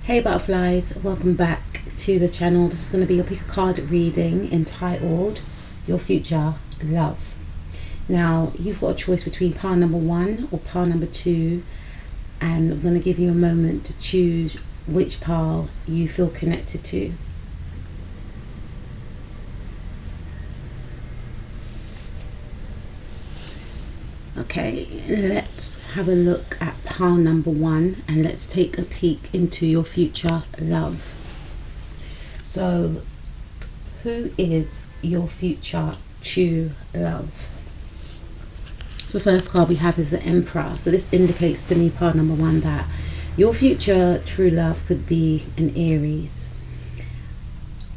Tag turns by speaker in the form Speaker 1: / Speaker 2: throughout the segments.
Speaker 1: Hey butterflies, welcome back to the channel. This is going to be a pick a card reading entitled Your Future Love. Now you've got a choice between pile number 1 or pile number 2, and I'm going to give you a moment to choose which pile you feel connected to. Okay, let's have a look at pile number 1 and let's take a peek into your future love. So, who is your future true love? So, the first card we have is the Emperor. So, this indicates to me, pile number 1, that your future true love could be an Aries.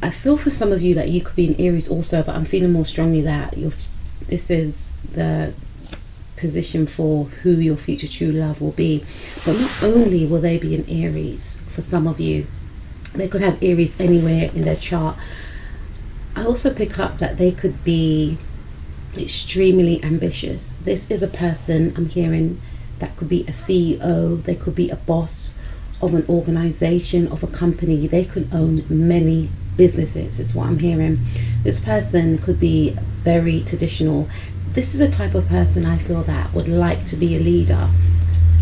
Speaker 1: I feel for some of you that you could be an Aries also, but I'm feeling more strongly that this is the position for who your future true love will be. But not only will they be an Aries, for some of you they could have Aries anywhere in their chart. I also pick up that they could be extremely ambitious. This is a person I'm hearing that could be a CEO, they could be a boss of an organization, of a company, they could own many businesses is what I'm hearing. This person could be very traditional. This is a type of person I feel that would like to be a leader.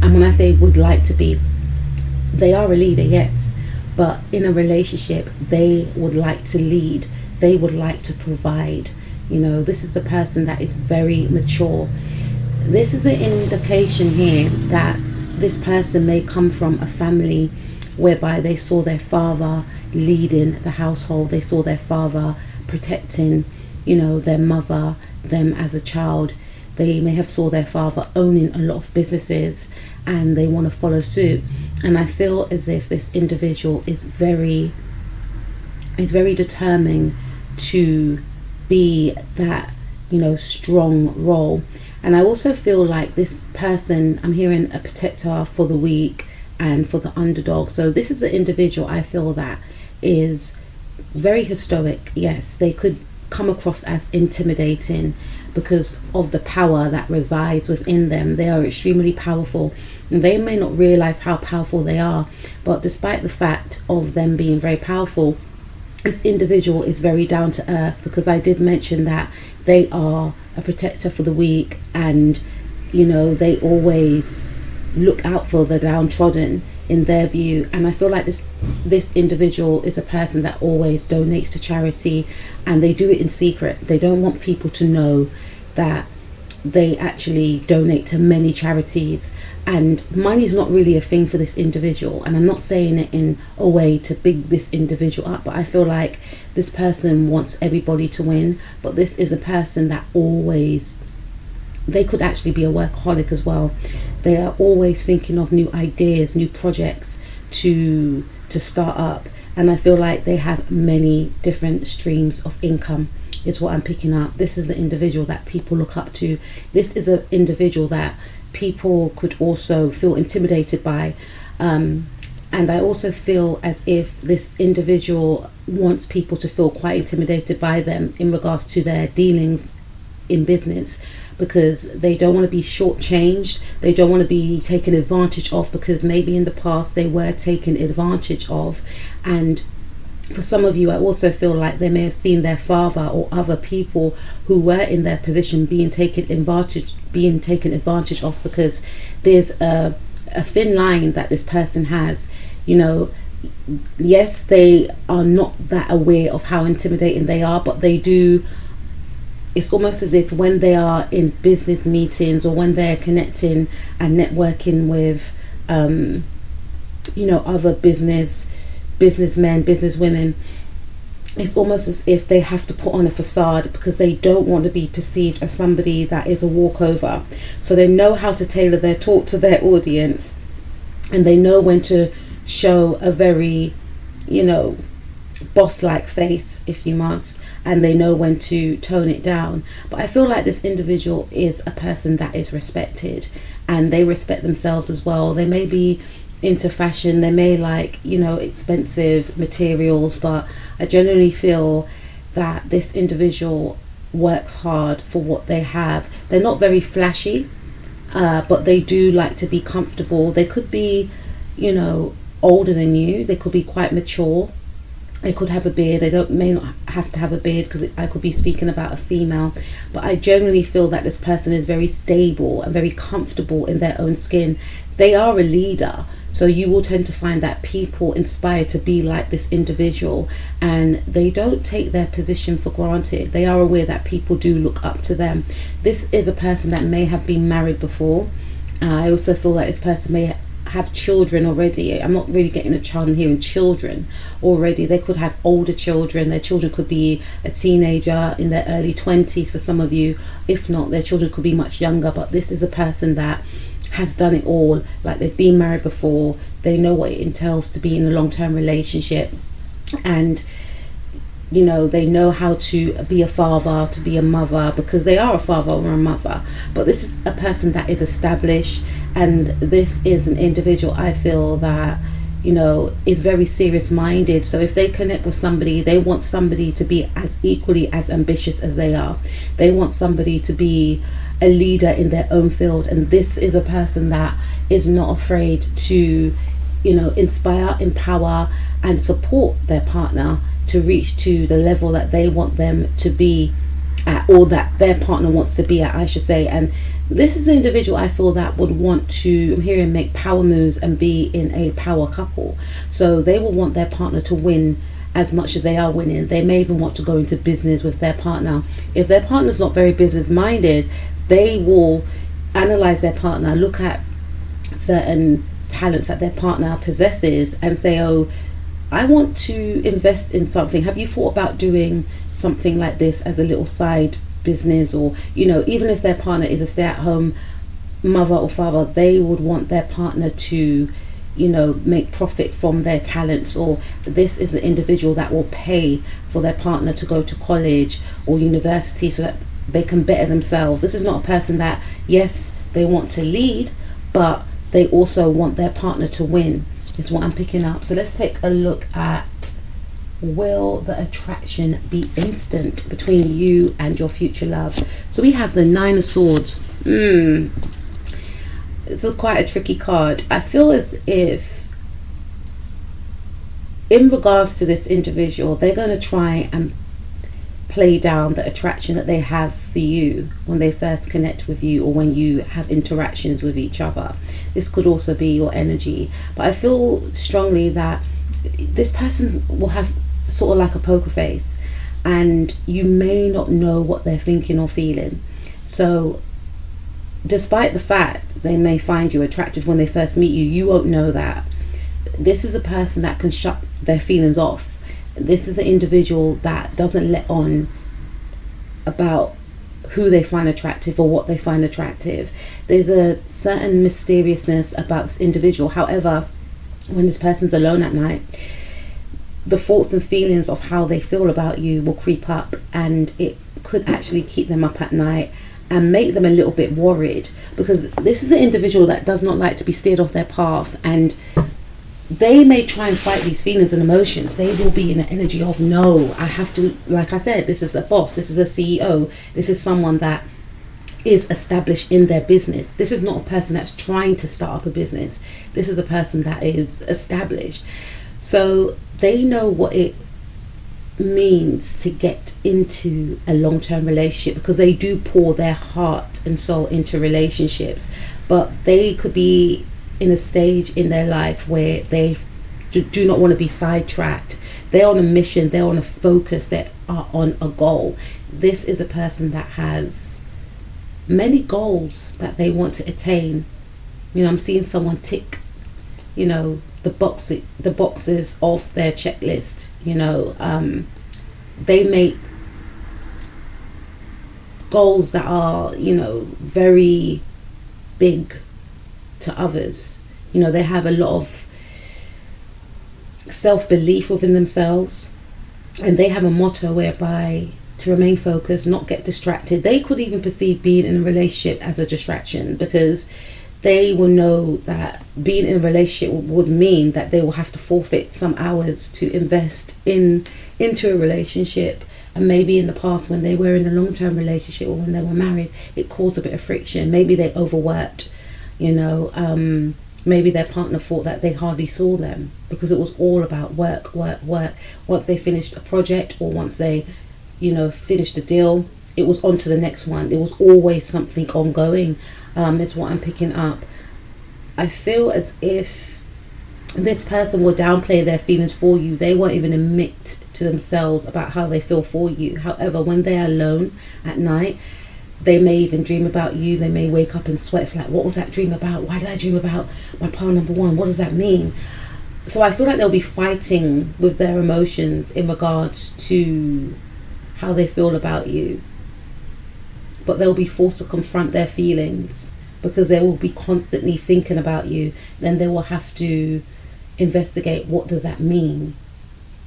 Speaker 1: And when I say would like to be, they are a leader, yes. But in a relationship, they would like to lead. They would like to provide. You know, this is a person that is very mature. This is an indication here that this person may come from a family whereby they saw their father leading the household. They saw their father protecting, their mother, them as a child. They may have saw their father owning a lot of businesses and they want to follow suit. And I feel as if this individual is very determined to be that, strong role. And I also feel like this person, I'm hearing a protector for the weak and for the underdog. So this is an individual I feel that is very historic. Yes, they could come across as intimidating because of the power that resides within them. They are extremely powerful and they may not realize how powerful they are, but despite the fact of them being very powerful, this individual is very down to earth, because I did mention that they are a protector for the weak and they always look out for the downtrodden in their view. And I feel like this individual is a person that always donates to charity, and they do it in secret. They don't want people to know that they actually donate to many charities, and money is not really a thing for this individual. And I'm not saying it in a way to big this individual up, but I feel like this person wants everybody to win. But this is a person that they could actually be a workaholic as well. They are always thinking of new ideas, new projects to start up. And I feel like they have many different streams of income is what I'm picking up. This is an individual that people look up to. This is an individual that people could also feel intimidated by. And I also feel as if this individual wants people to feel quite intimidated by them in regards to their dealings in business, because they don't want to be shortchanged. They don't want to be taken advantage of, because maybe in the past they were taken advantage of. And for some of you, I also feel like they may have seen their father or other people who were in their position being taken advantage of, because there's a thin line that this person has. Yes, they are not that aware of how intimidating they are, but they do. It's almost as if when they are in business meetings or when they're connecting and networking with, other businessmen, businesswomen, it's almost as if they have to put on a facade because they don't want to be perceived as somebody that is a walkover. So they know how to tailor their talk to their audience, and they know when to show a very, boss-like face, if you must, and they know when to tone it down. But I feel like this individual is a person that is respected, and they respect themselves as well. They may be into fashion, they may like expensive materials, but I generally feel that this individual works hard for what they have. They're not very flashy, but they do like to be comfortable. They could be older than you. They could be quite mature. They could have a beard. They may not have to have a beard, because I could be speaking about a female. But I generally feel that this person is very stable and very comfortable in their own skin. They are a leader. So you will tend to find that people inspire to be like this individual, and they don't take their position for granted. They are aware that people do look up to them. This is a person that may have been married before. I also feel that this person may have children already. I'm not really getting a child in here, in children already. They could have older children. Their children could be a teenager in their early 20s for some of you. If not, their children could be much younger. But this is a person that has done it all. Like, they've been married before. They know what it entails to be in a long-term relationship, and you know, they know how to be a father, to be a mother, because they are a father or a mother. But this is a person that is established, and this is an individual, I feel, that, you know, is very serious minded. So if they connect with somebody, they want somebody to be as equally as ambitious as they are. They want somebody to be a leader in their own field, and this is a person that is not afraid to, you know, inspire, empower and support their partner to reach to the level that they want them to be at, or that their partner wants to be at, I should say. And this is the individual, I feel, that would want to, I'm hearing, make power moves and be in a power couple. So they will want their partner to win as much as they are winning. They may even want to go into business with their partner. If their partner's not very business minded, they will analyze their partner, look at certain talents that their partner possesses, and say, oh, I want to invest in something. Have you thought about doing something like this as a little side business? Or, you know, even if their partner is a stay-at-home mother or father, they would want their partner to, you know, make profit from their talents. Or this is an individual that will pay for their partner to go to college or university so that they can better themselves. This is not a person that, yes, they want to lead, but they also want their partner to win, is what I'm picking up. So let's take a look at, will the attraction be instant between you and your future love? So we have the Nine of Swords. It's quite a tricky card. I feel as if, in regards to this individual, they're going to try and play down the attraction that they have for you when they first connect with you, or when you have interactions with each other. This could also be your energy, but I feel strongly that this person will have sort of like a poker face, and you may not know what they're thinking or feeling. So despite the fact they may find you attractive when they first meet you, you won't know that. This is a person that can shut their feelings off. This is an individual that doesn't let on about who they find attractive or what they find attractive. There's a certain mysteriousness about this individual. However, when this person's alone at night, the thoughts and feelings of how they feel about you will creep up, and it could actually keep them up at night and make them a little bit worried, because this is an individual that does not like to be steered off their path, and they may try and fight these feelings and emotions. They will be in an energy of, no, I have to, like I said, this is a boss, this is a CEO, this is someone that is established in their business. This is not a person that's trying to start up a business. This is a person that is established. So they know what it means to get into a long-term relationship, because they do pour their heart and soul into relationships. But they could be in a stage in their life where they do not want to be sidetracked. They're on a mission, they're on a focus, they are on a goal. This is a person that has many goals that they want to attain. You know, I'm seeing someone tick, you know, the boxes off their checklist. You know, they make goals that are, you know, very big to others. You know, they have a lot of self-belief within themselves, and they have a motto whereby to remain focused, not get distracted. They could even perceive being in a relationship as a distraction, because they will know that being in a relationship would mean that they will have to forfeit some hours to invest into a relationship. And maybe in the past, when they were in a long-term relationship or when they were married, it caused a bit of friction. Maybe they overworked, you know, Maybe their partner thought that they hardly saw them because it was all about work, work, work. Once they finished a project, or once they, finished a deal, it was on to the next one. There was always something ongoing. It's what I'm picking up. I feel as if this person will downplay their feelings for you. They won't even admit to themselves about how they feel for you. However, when they are alone at night, they may even dream about you. They may wake up in sweat. It's like, what was that dream about? Why did I dream about my partner number one? What does that mean? So I feel like they'll be fighting with their emotions in regards to how they feel about you. But they'll be forced to confront their feelings because they will be constantly thinking about you. Then they will have to investigate, what does that mean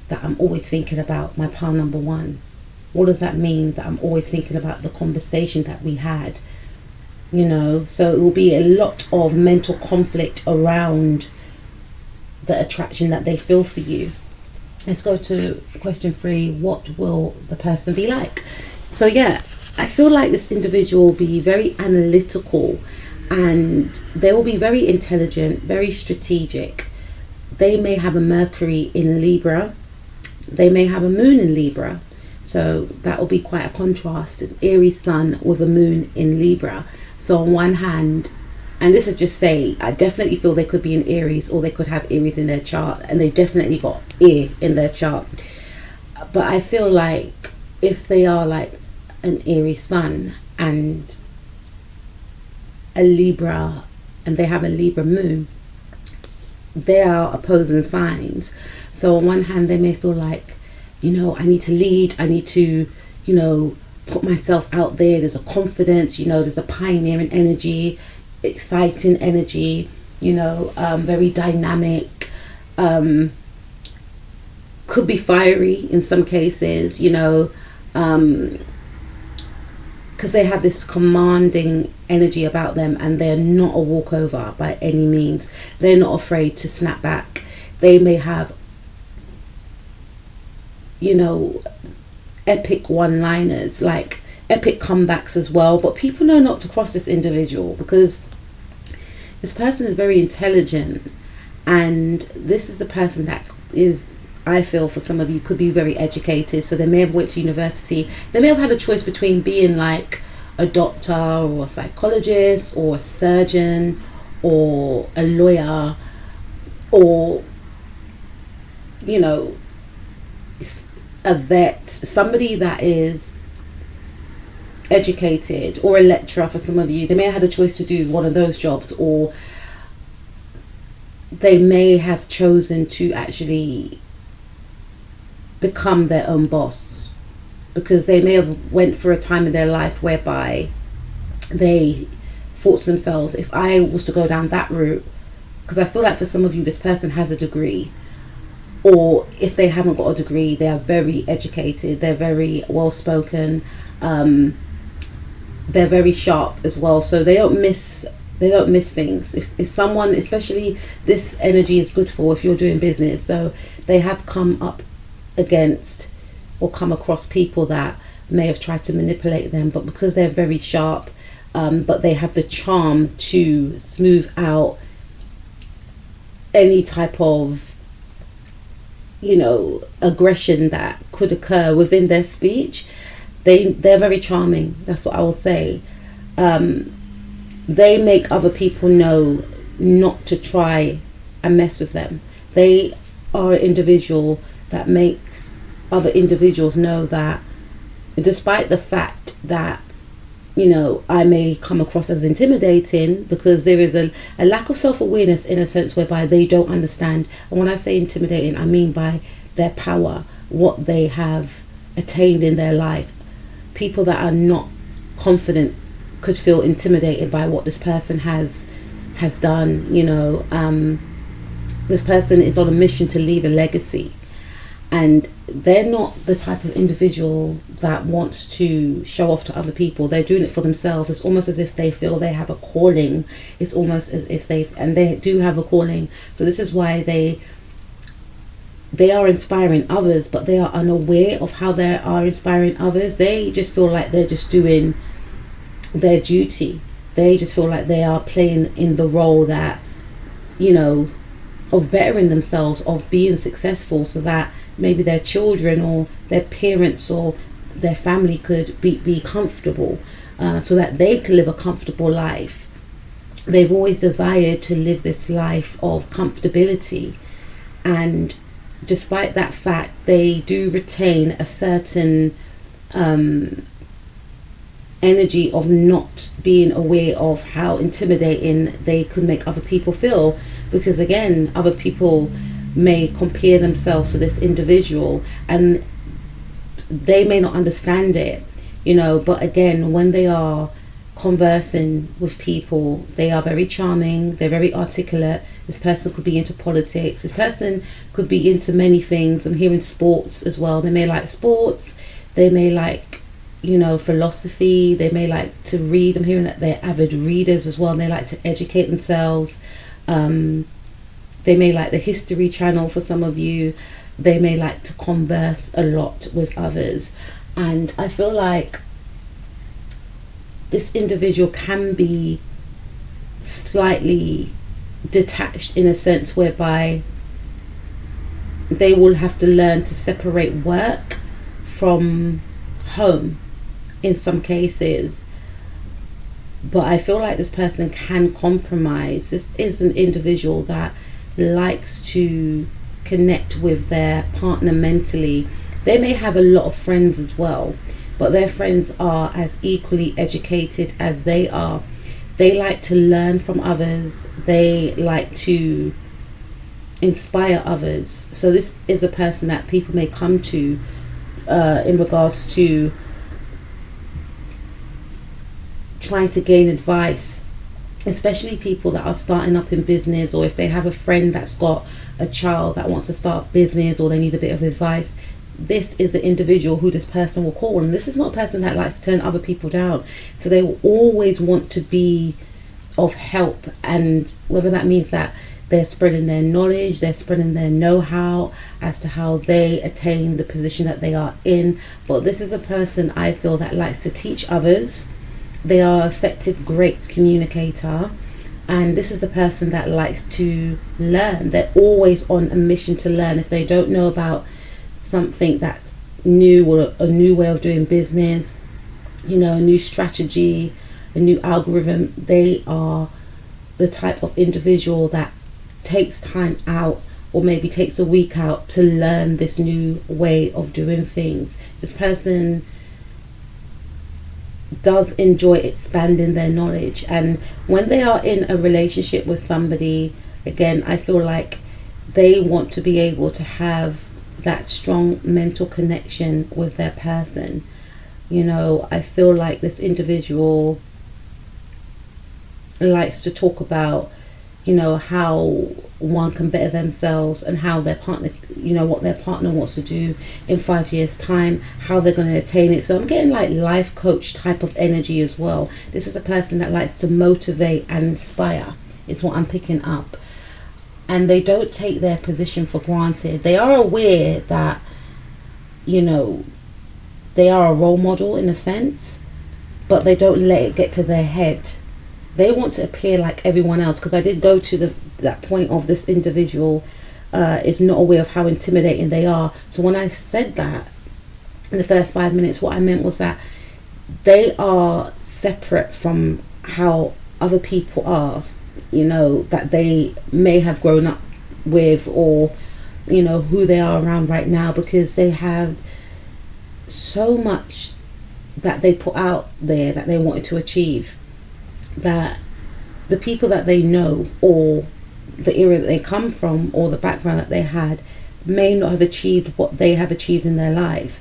Speaker 1: that I'm always thinking about my partner number one? What does that mean that I'm always thinking about the conversation that we had? So it will be a lot of mental conflict around the attraction that they feel for you. Let's go to question 3. What will the person be like? So I feel like this individual will be very analytical, and they will be very intelligent, very strategic. They may have a Mercury in Libra. They may have a moon in Libra. So that will be quite a contrast. An Aries sun with a moon in Libra. So on one hand, and this is just say, I definitely feel they could be in Aries, or they could have Aries in their chart, and they definitely got air in their chart. But I feel like if they are like an Aries sun and a Libra, and they have a Libra moon, they are opposing signs. So on one hand, they may feel like, I need to lead, I need to, put myself out there. There's a confidence, there's a pioneering energy, exciting energy, very dynamic, could be fiery in some cases, because they have this commanding energy about them, and they're not a walkover by any means. They're not afraid to snap back. They may have, epic one-liners, like epic comebacks as well, but people know not to cross this individual because this person is very intelligent, and this is a person that is, I feel for some of you, could be very educated. So they may have went to university. They may have had a choice between being like a doctor or a psychologist or a surgeon or a lawyer or, a vet, somebody that is educated, or a lecturer for some of you. They may have had a choice to do one of those jobs, or they may have chosen to actually become their own boss, because they may have went for a time in their life whereby they thought to themselves, if I was to go down that route, because I feel like for some of you this person has a degree, or if they haven't got a degree, they are very educated, they're very well spoken, they're very sharp as well, so they don't miss things. If someone, especially this energy is good for if you're doing business, so they have come up against or come across people that may have tried to manipulate them, but because they're very sharp, but they have the charm to smooth out any type of aggression that could occur within their speech. They're very charming, that's what I will say. They make other people know not to try and mess with them. They are an individual that makes other individuals know that despite the fact that I may come across as intimidating, because there is a lack of self-awareness in a sense whereby they don't understand. And when I say intimidating, I mean by their power, what they have attained in their life. People that are not confident could feel intimidated by what this person has done. This person is on a mission to leave a legacy, and they're not the type of individual that wants to show off to other people. They're doing it for themselves. It's almost as if they feel they have a calling. It's almost as if they do have a calling. So this is why they are inspiring others, but they are unaware of how they are inspiring others. They just feel like they're just doing their duty. They just feel like they are playing in the role that you know, of bettering themselves, of being successful, so that maybe their children or their parents or their family could be comfortable, so that they can live a comfortable life. They've always desired to live this life of comfortability, and despite that fact, they do retain a certain energy of not being aware of how intimidating they could make other people feel, because again, other people may compare themselves to this individual and they may not understand it, but again, when they are conversing with people, they are very charming, they're very articulate. This person could be into politics, this person could be into many things. I'm hearing sports as well. They may like sports, they may like philosophy, they may like to read. I'm hearing that they're avid readers as well, and they like to educate themselves. They may like the History Channel for some of you. They may like to converse a lot with others, and I feel like this individual can be slightly detached in a sense whereby they will have to learn to separate work from home in some cases. But I feel like this person can compromise. This is an individual that likes to connect with their partner mentally. They may have a lot of friends as well, but their friends are as equally educated as they are. They like to learn from others. They like to inspire others. So this is a person that people may come to in regards to trying to gain advice, especially people that are starting up in business, or if they have a friend that's got a child that wants to start business or they need a bit of advice. This is the individual who this person will call, and this is not a person that likes to turn other people down. So they will always want to be of help, and whether that means that they're spreading their knowledge, they're spreading their know-how as to how they attain the position that they are in. But this is a person I feel that likes to teach others. They are an effective, great communicator, and this is a person that likes to learn. They're always on a mission to learn. If they don't know about something that's new, or a new way of doing business, a new strategy, a new algorithm, they are the type of individual that takes time out, or maybe takes a week out to learn this new way of doing things. This person does enjoy expanding their knowledge, and when they are in a relationship with somebody, again, I feel like they want to be able to have that strong mental connection with their person. I feel like this individual likes to talk about how one can better themselves, and how their partner, what their partner wants to do in 5 years time, how they're going to attain it. So I'm getting like life coach type of energy as well. This is a person that likes to motivate and inspire. It's what I'm picking up. And they don't take their position for granted. They are aware that they are a role model in a sense, but they don't let it get to their head. They want to appear like everyone else, because I did go to that point of this individual is not aware of how intimidating they are. So when I said that in the first 5 minutes, what I meant was that they are separate from how other people are, that they may have grown up with, or who they are around right now, because they have so much that they put out there that they wanted to achieve, that the people that they know, or the era that they come from, or the background that they had, may not have achieved what they have achieved in their life,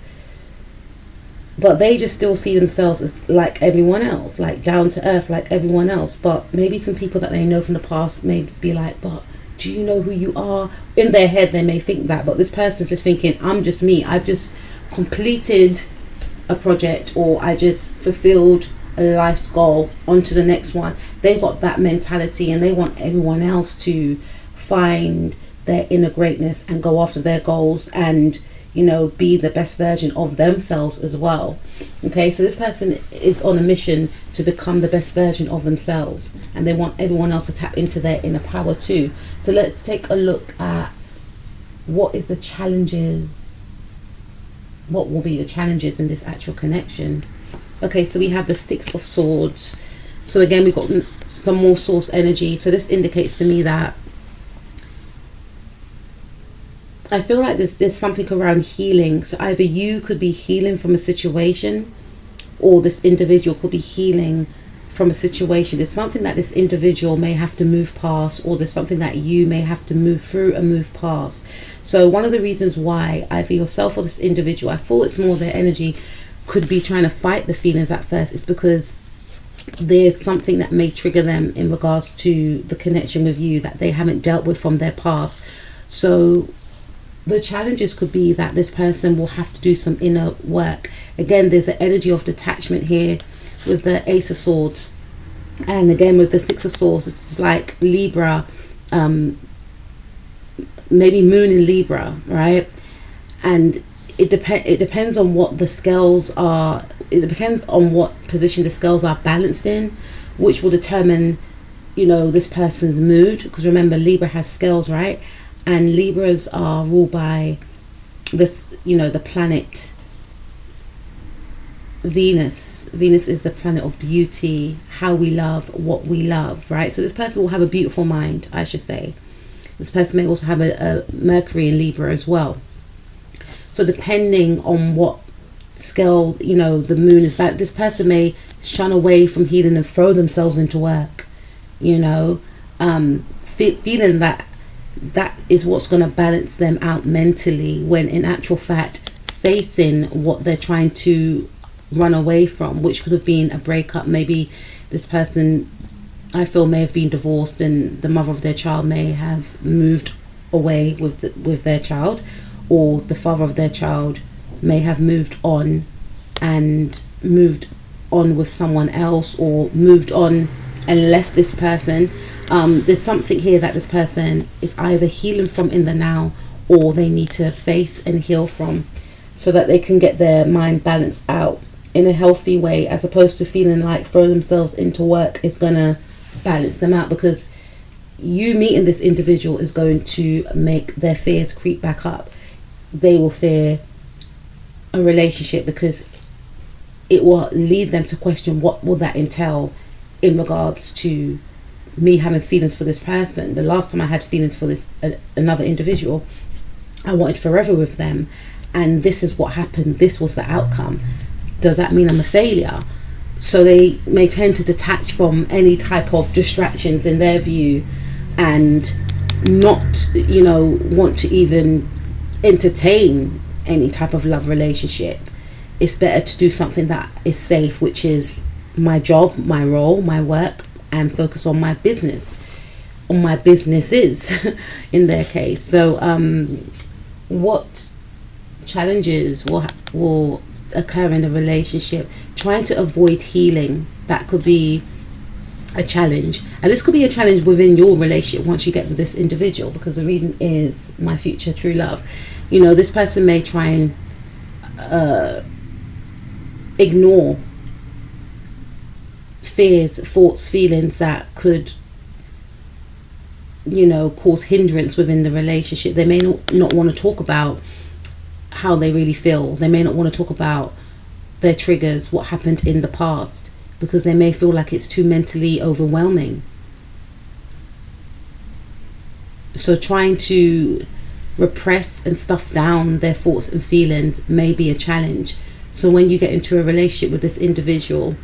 Speaker 1: but they just still see themselves as like everyone else, like down to earth like everyone else. But maybe some people that they know from the past may be like, but do you know who you are? In their head they may think that, but this person's just thinking, I'm just me, I've just completed a project, or I just fulfilled a life's goal, on to the next one. They've got that mentality, and they want everyone else to find their inner greatness and go after their goals, and be the best version of themselves as well. Okay, so this person is on a mission to become the best version of themselves, and they want everyone else to tap into their inner power too. So let's take a look at what will be the challenges in this actual connection. Okay, so we have the Six of Swords. So again, we've got some more source energy. So this indicates to me that I feel like there's something around healing. So either you could be healing from a situation, or this individual could be healing from a situation. There's something that this individual may have to move past, or there's something that you may have to move through and move past. So one of the reasons why either yourself or this individual, I feel it's more their energy, could be trying to fight the feelings at first, is because there's something that may trigger them in regards to the connection with you that they haven't dealt with from their past. So the challenges could be that this person will have to do some inner work. Again, there's an energy of detachment here with the Ace of Swords, and again with the Six of Swords, it's like Libra, maybe Moon in Libra, right? And it depends on what the scales are. It depends on what position the scales are balanced in, which will determine this person's mood. Because remember, Libra has scales, right? And Libras are ruled by this, the planet Venus. Venus is the planet of beauty, how we love, what we love, right? So this person will have a beautiful mind, I should say. This person may also have a Mercury in Libra as well. So depending on what scale, the moon is back, this person may shun away from healing and throw themselves into work, feeling that is what's going to balance them out mentally, when in actual fact facing what they're trying to run away from, which could have been a breakup. Maybe this person, I feel, may have been divorced, and the mother of their child may have moved away with their child, or the father of their child may have moved on with someone else, or moved on and left this person. There's something here that this person is either healing from in the now, or they need to face and heal from, so that they can get their mind balanced out in a healthy way, as opposed to feeling like throwing themselves into work is going to balance them out. Because you meeting this individual is going to make their fears creep back up. They will fear a relationship because it will lead them to question, what will that entail in regards to me having feelings for this person? The last time I had feelings for this another individual, I wanted forever with them, and this is what happened. This was the outcome. Does that mean I'm a failure? So they may tend to detach from any type of distractions in their view, and not want to even entertain any type of love relationship. It's better to do something that is safe, which is my job, my role, my work, and focus on my business, on my businesses in their case. So what challenges will occur in a relationship? Trying to avoid healing, that could be a challenge, and this could be a challenge within your relationship once you get with this individual, because the reading is my future true love. This person may try and ignore fears, thoughts, feelings that could cause hindrance within the relationship. They may not want to talk about how they really feel. They may not want to talk about their triggers, what happened in the past, because they may feel like it's too mentally overwhelming. So trying to repress and stuff down their thoughts and feelings may be a challenge. So when you get into a relationship with this individual,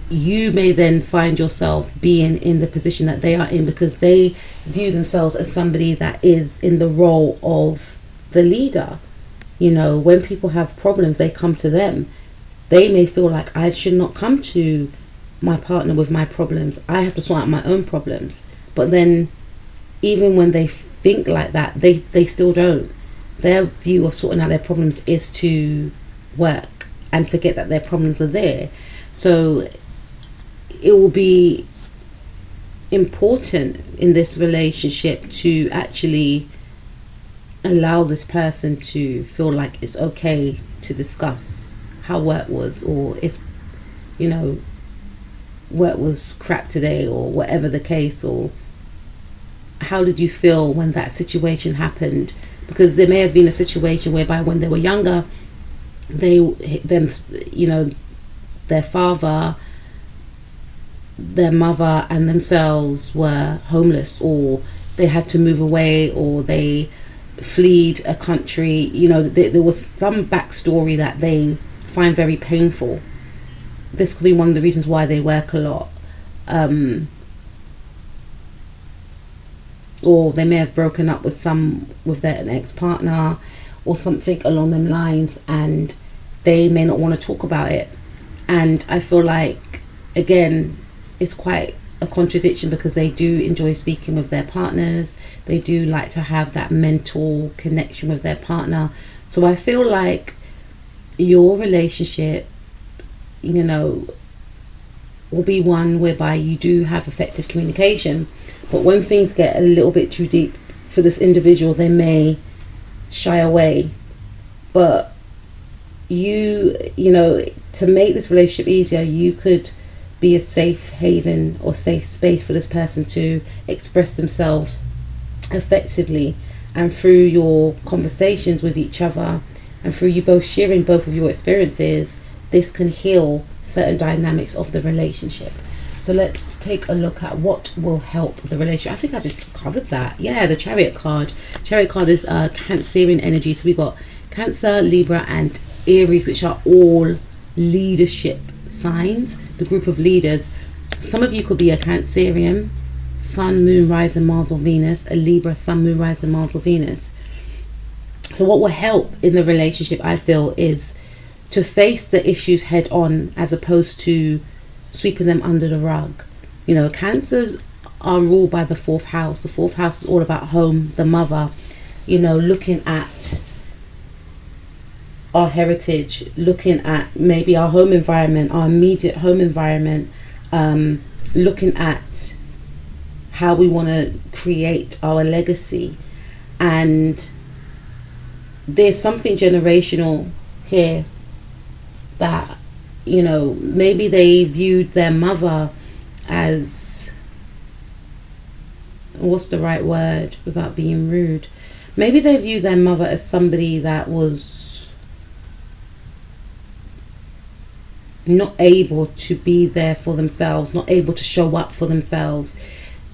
Speaker 1: you may then find yourself being in the position that they are in, because they view themselves as somebody that is in the role of the leader. When people have problems, they come to them. They may feel like, I should not come to my partner with my problems. I have to sort out my own problems. But then, even when they think like that, they still don't. Their view of sorting out their problems is to work and forget that their problems are there. So it will be important in this relationship to actually allow this person to feel like it's okay to discuss how work was, or if, you know, work was crap today, or whatever the case, or how did you feel when that situation happened? Because there may have been a situation whereby when they were younger, their father, their mother and themselves were homeless, or they had to move away, or they fled a country. You know, there was some backstory that they find very painful. This could be one of the reasons why they work a lot. Or they may have broken up with their ex-partner or something along them lines, and they may not want to talk about it. And I feel like, again, it's quite a contradiction, because they do enjoy speaking with their partners. They do like to have that mental connection with their partner. So I feel like your relationship, you know, will be one whereby you do have effective communication. But when things get a little bit too deep for this individual, they may shy away. But you know, to make this relationship easier, you could be a safe haven or safe space for this person to express themselves effectively. And through your conversations with each other, and through you both sharing both of your experiences, this can heal certain dynamics of the relationship. So let's take a look at what will help the relationship. I think I just covered that. Yeah, the Chariot card. Chariot card is Cancerian energy. So we got Cancer, Libra and Aries, which are all leadership signs, the group of leaders. Some of you could be a Cancerian, Sun, Moon, Rising, Mars or Venus, a Libra, Sun, Moon, Rising, Mars or Venus. So what will help in the relationship, I feel, is to face the issues head on, as opposed to sweeping them under the rug. You know, Cancers are ruled by the fourth house. The fourth house is all about home, the mother, you know, looking at our heritage, looking at maybe our home environment, our immediate home environment, looking at how we want to create our legacy. And there's something generational here that, you know, maybe they viewed their mother as, what's the right word without being rude? Maybe they viewed their mother as somebody that was not able to be there for themselves, not able to show up for themselves.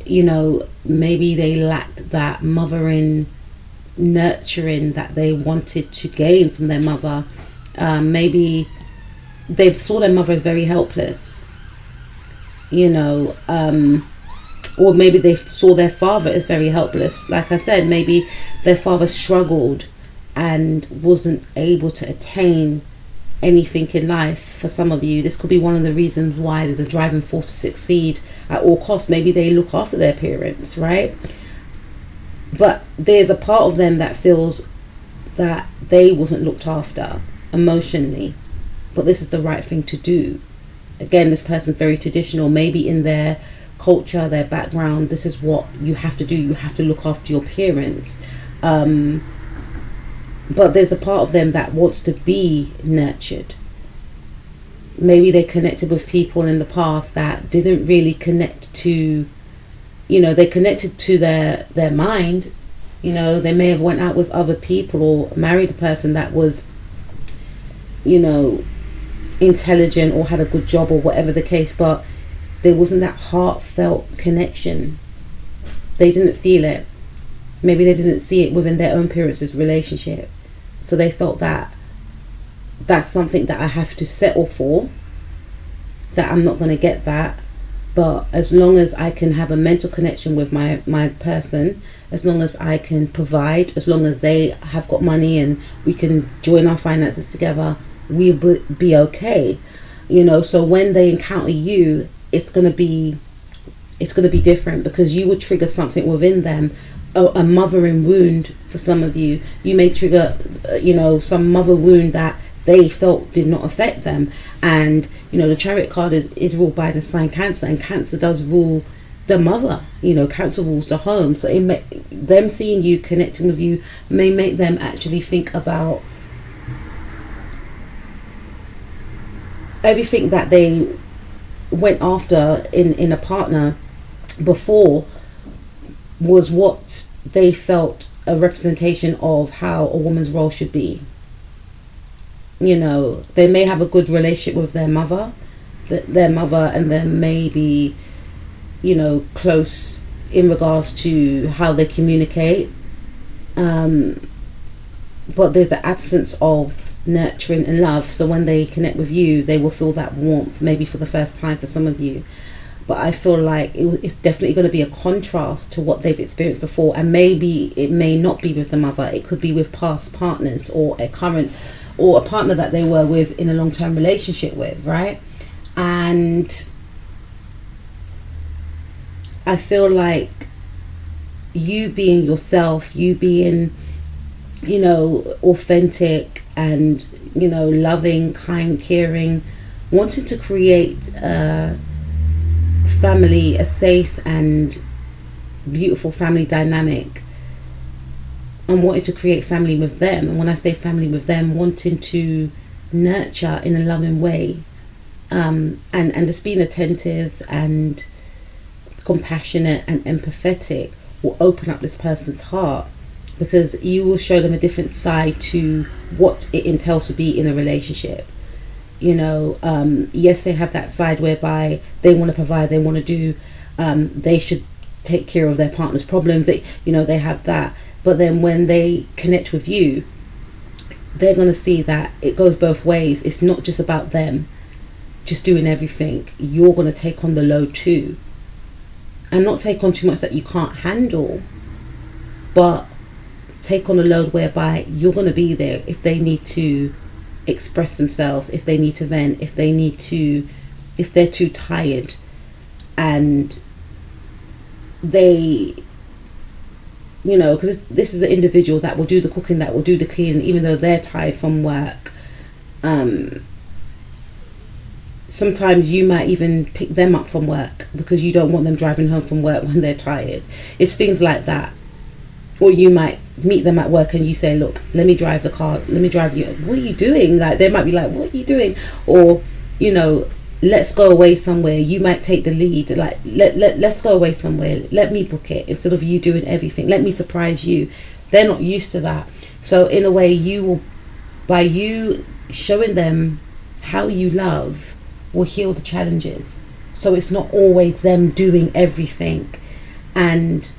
Speaker 1: You know, maybe they lacked that mothering, nurturing that they wanted to gain from their mother. Maybe they saw their mother as very helpless, you know, or maybe they saw their father as very helpless. Like I said, maybe their father struggled and wasn't able to attain anything in life. For some of you, this could be one of the reasons why there's a driving force to succeed at all costs. Maybe they look after their parents, right? But there's a part of them that feels that they wasn't looked after emotionally, but this is the right thing to do. Again, this person's very traditional. Maybe in their culture, their background, this is what you have to do. You have to look after your parents. But there's a part of them that wants to be nurtured. Maybe they connected with people in the past that didn't really connect to, you know, they connected to their mind. You know, they may have went out with other people or married a person that was, you know, intelligent or had a good job or whatever the case, but there wasn't that heartfelt connection. They didn't feel it. Maybe they didn't see it within their own parents' relationship. So they felt that that's something that I have to settle for, that I'm not going to get that. But as long as I can have a mental connection with my person, as long as I can provide, as long as they have got money and we can join our finances together, we'll be okay. You know, so when they encounter you, it's going to be different, because you will trigger something within them, a mothering wound. For some of you, you may trigger, you know, some mother wound that they felt did not affect them. And, you know, the Chariot card is ruled by the sign Cancer, and Cancer does rule the mother, Cancer rules the home. So them seeing you, connecting with you, may make them actually think about everything that they went after in a partner before was what they felt a representation of how a woman's role should be. They may have a good relationship with their mother, and then maybe, close in regards to how they communicate. But there's the absence of nurturing and love. So when they connect with you, they will feel that warmth, maybe for the first time for some of you. But I feel like it's definitely going to be a contrast to what they've experienced before. And maybe it may not be with the mother. It could be with past partners or a partner that they were with in a long-term relationship with, right? And I feel like you being yourself, you being, authentic and, loving, kind, caring, wanting to create family, a safe and beautiful family dynamic, and wanting to create family with them. And when I say family with them, wanting to nurture in a loving way, and just being attentive and compassionate and empathetic will open up this person's heart, because you will show them a different side to what it entails to be in a relationship. Yes, they have that side whereby they want to provide, they want to do, they should take care of their partner's problems. They have that. But then when they connect with you, they're going to see that it goes both ways. It's not just about them just doing everything. You're going to take on the load too. And not take on too much that you can't handle, but take on a load whereby you're going to be there if they need to express themselves, if they need to vent, if they're too tired, and they, because this is an individual that will do the cooking, that will do the cleaning, even though they're tired from work. Sometimes you might even pick them up from work because you don't want them driving home from work when they're tired. It's things like that. Or you might meet them at work and you say, look, let me drive the car, let me drive you. What are you doing? Like, they might be like, what are you doing? Or, let's go away somewhere. You might take the lead. Like, let's go away somewhere. Let me book it instead of you doing everything. Let me surprise you. They're not used to that. So in a way, by you showing them how you love, will heal the challenges. So it's not always them doing everything. And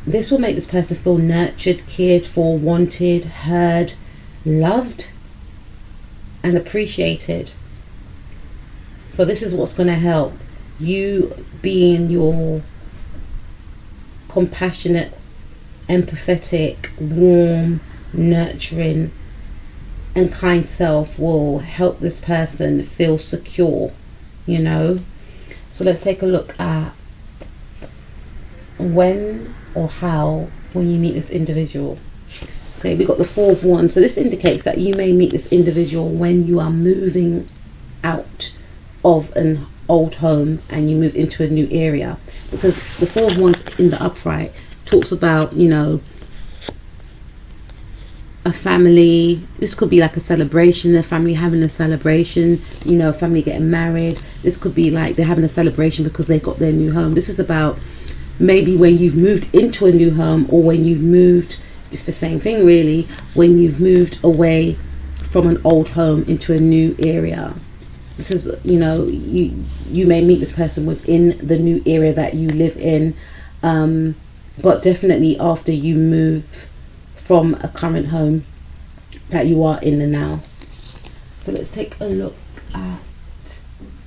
Speaker 1: this will make this person feel nurtured, cared for, wanted, heard, loved, and appreciated. So this is what's going to help you being your compassionate, empathetic, warm, nurturing, and kind self will help this person feel secure, So let's take a look at when or how when you meet this individual. Okay, we got the Four of Wands. So this indicates that you may meet this individual when you are moving out of an old home and you move into a new area, because the Four of Wands in the upright talks about, a family. This could be like a celebration, a family having a celebration, a family getting married. This could be like they're having a celebration because they got their new home. This is about maybe when you've moved into a new home, or when you've moved, it's the same thing really, when you've moved away from an old home into a new area. This is, you may meet this person within the new area that you live in, but definitely after you move from a current home that you are in the now. So let's take a look at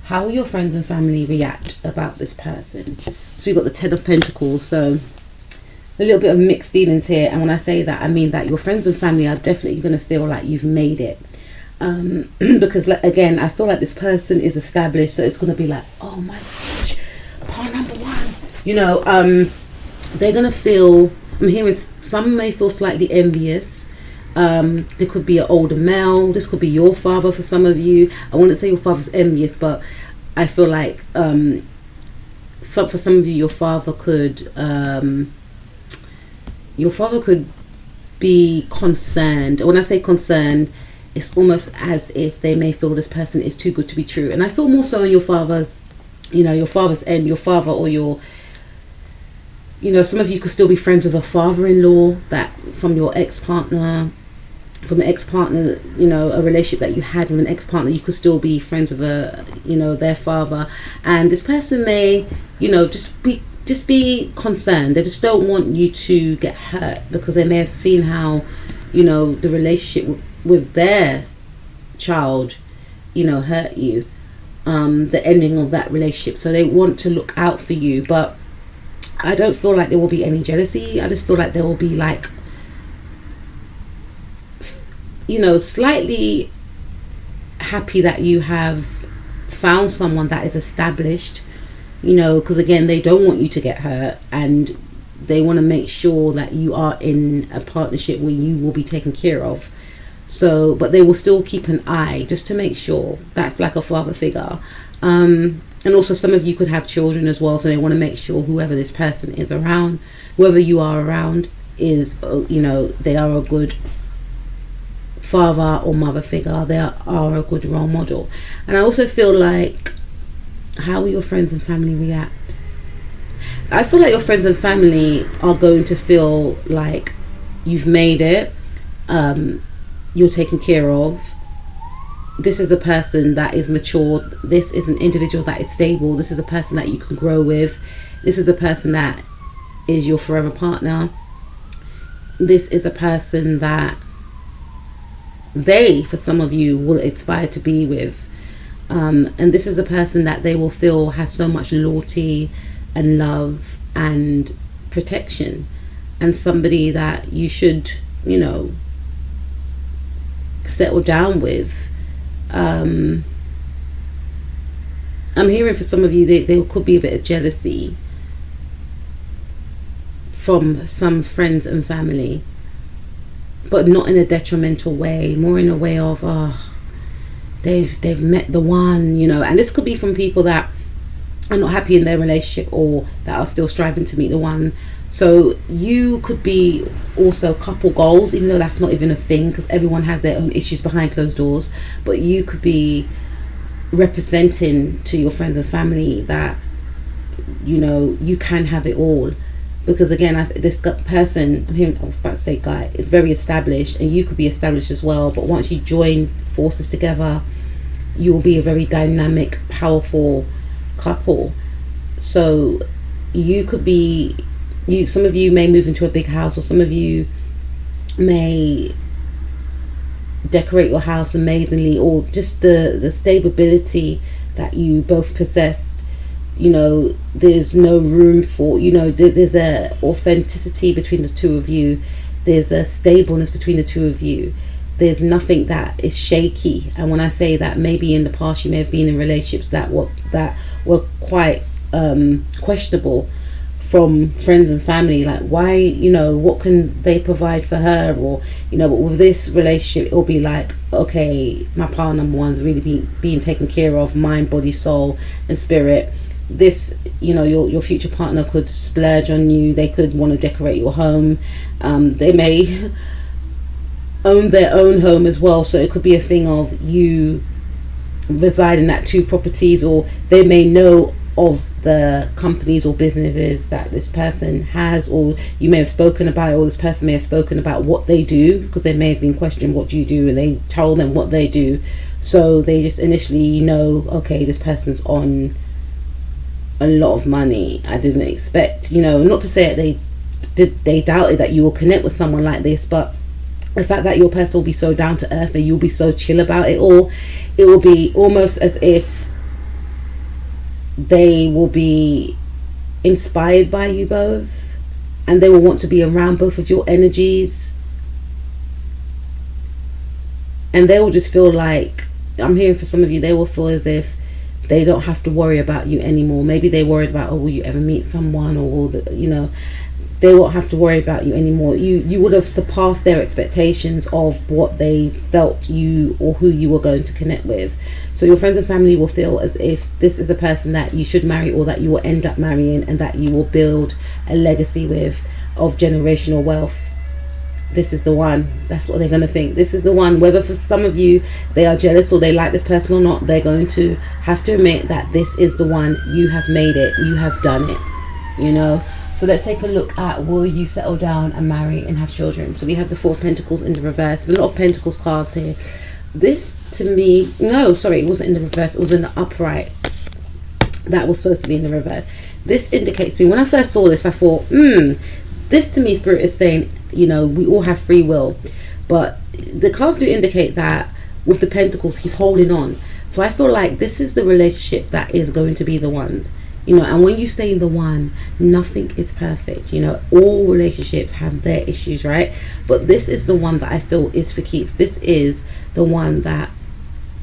Speaker 1: how your friends and family react about this person. So we've got the Ten of Pentacles, so a little bit of mixed feelings here. And when I say that, I mean that your friends and family are definitely going to feel like you've made it. Because again, I feel like this person is established, so it's going to be like, oh my gosh, part number one. They're going to feel, I'm hearing some may feel slightly envious. There could be an older male. This could be your father for some of you. I wouldn't say your father's envious, but I feel like for some of you, your father could be concerned. When I say concerned, it's almost as if they may feel this person is too good to be true. And I feel more so in your father, your father's end, your father, or your, some of you could still be friends with a father-in-law that from your ex-partner, a relationship that you had with an ex-partner, you could still be friends with their father. And this person may, just be concerned. They just don't want you to get hurt, because they may have seen how, the relationship with their child, hurt you, the ending of that relationship. So they want to look out for you, but I don't feel like there will be any jealousy. I just feel like there will be like, slightly happy that you have found someone that is established, because again, they don't want you to get hurt, and they want to make sure that you are in a partnership where you will be taken care of. So, but they will still keep an eye just to make sure. That's like a father figure. And also some of you could have children as well, so they want to make sure whoever this person is around, whoever you are around, is, they are a good father or mother figure. They are a good role model. And I also feel like, how will your friends and family react? I feel like your friends and family are going to feel like you've made it, you're taken care of. This is a person that is mature. This is an individual that is stable. This is a person that you can grow with. This is a person that is your forever partner. This is a person that they, for some of you, will aspire to be with. And this is a person that they will feel has so much loyalty and love and protection, and somebody that you should, settle down with. I'm hearing for some of you, there could be a bit of jealousy from some friends and family, but not in a detrimental way, more in a way of, they've met the one, and this could be from people that are not happy in their relationship or that are still striving to meet the one. So you could be also couple goals, even though that's not even a thing, because everyone has their own issues behind closed doors. But you could be representing to your friends and family that, you can have it all. Because again, this person, I was about to say guy, is very established, and you could be established as well. But once you join forces together, you will be a very dynamic, powerful couple. So you could be, some of you may move into a big house, or some of you may decorate your house amazingly, or just the stability that you both possess. There's no room for, there's a authenticity between the two of you. There's a stableness between the two of you. There's nothing that is shaky. And when I say that, maybe in the past you may have been in relationships that were quite questionable from friends and family, like why, what can they provide for her, or but with this relationship it'll be like, okay, my partner number one's really being taken care of, mind, body, soul and spirit. This, your future partner could splurge on you. They could want to decorate your home. They may own their own home as well, so it could be a thing of you residing at two properties, or they may know of the companies or businesses that this person has, or you may have spoken about it, or this person may have spoken about what they do, because they may have been questioned, what do you do, and they told them what they do. So they just initially know, okay, this person's on a lot of money. I didn't expect, not to say that they doubted that you will connect with someone like this, but the fact that your person will be so down to earth and you'll be so chill about it all, it will be almost as if they will be inspired by you both, and they will want to be around both of your energies, and they will just feel like, I'm hearing for some of you, they will feel as if they don't have to worry about you anymore. Maybe they worried about, will you ever meet someone, or will they won't have to worry about you anymore. You would have surpassed their expectations of what they felt you or who you were going to connect with. So your friends and family will feel as if this is a person that you should marry, or that you will end up marrying, and that you will build a legacy with of generational wealth. This is the one. That's what they're going to think. This is the one. Whether for some of you they are jealous or they like this person or not, they're going to have to admit that this is the one. You have made it. You have done it. You know. So let's take a look at, will you settle down and marry and have children? So we have the Four of Pentacles in the reverse. There's a lot of Pentacles cards here. This to me, no, sorry, it wasn't in the reverse. It was in the upright. That was supposed to be in the reverse. This indicates to me, when I first saw this, I thought, this to me, Spirit is saying, you know, we all have free will. But the cards do indicate that with the Pentacles, he's holding on. So I feel like this is the relationship that is going to be the one. You know, and when you say the one, nothing is perfect. You know, all relationships have their issues, right? But this is the one that I feel is for keeps. This is the one that,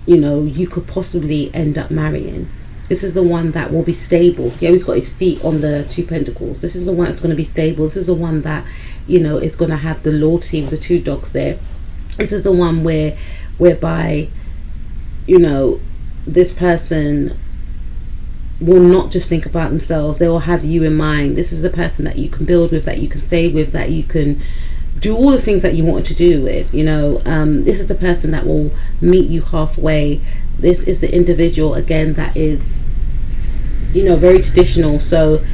Speaker 1: you know, you could possibly end up marrying. This is the one that will be stable. See how he's got his feet on the Two Pentacles. This is the one that's going to be stable. This is the one that, you know, is going to have the loyalty with the two dogs there. This is the one whereby, you know, this person will not just think about themselves. They will have you in mind. This is a person that you can build with, that you can save with, that you can do all the things that you wanted to do with. You know, this is a person that will meet you halfway. This is the individual, again, that is, you know, very traditional. So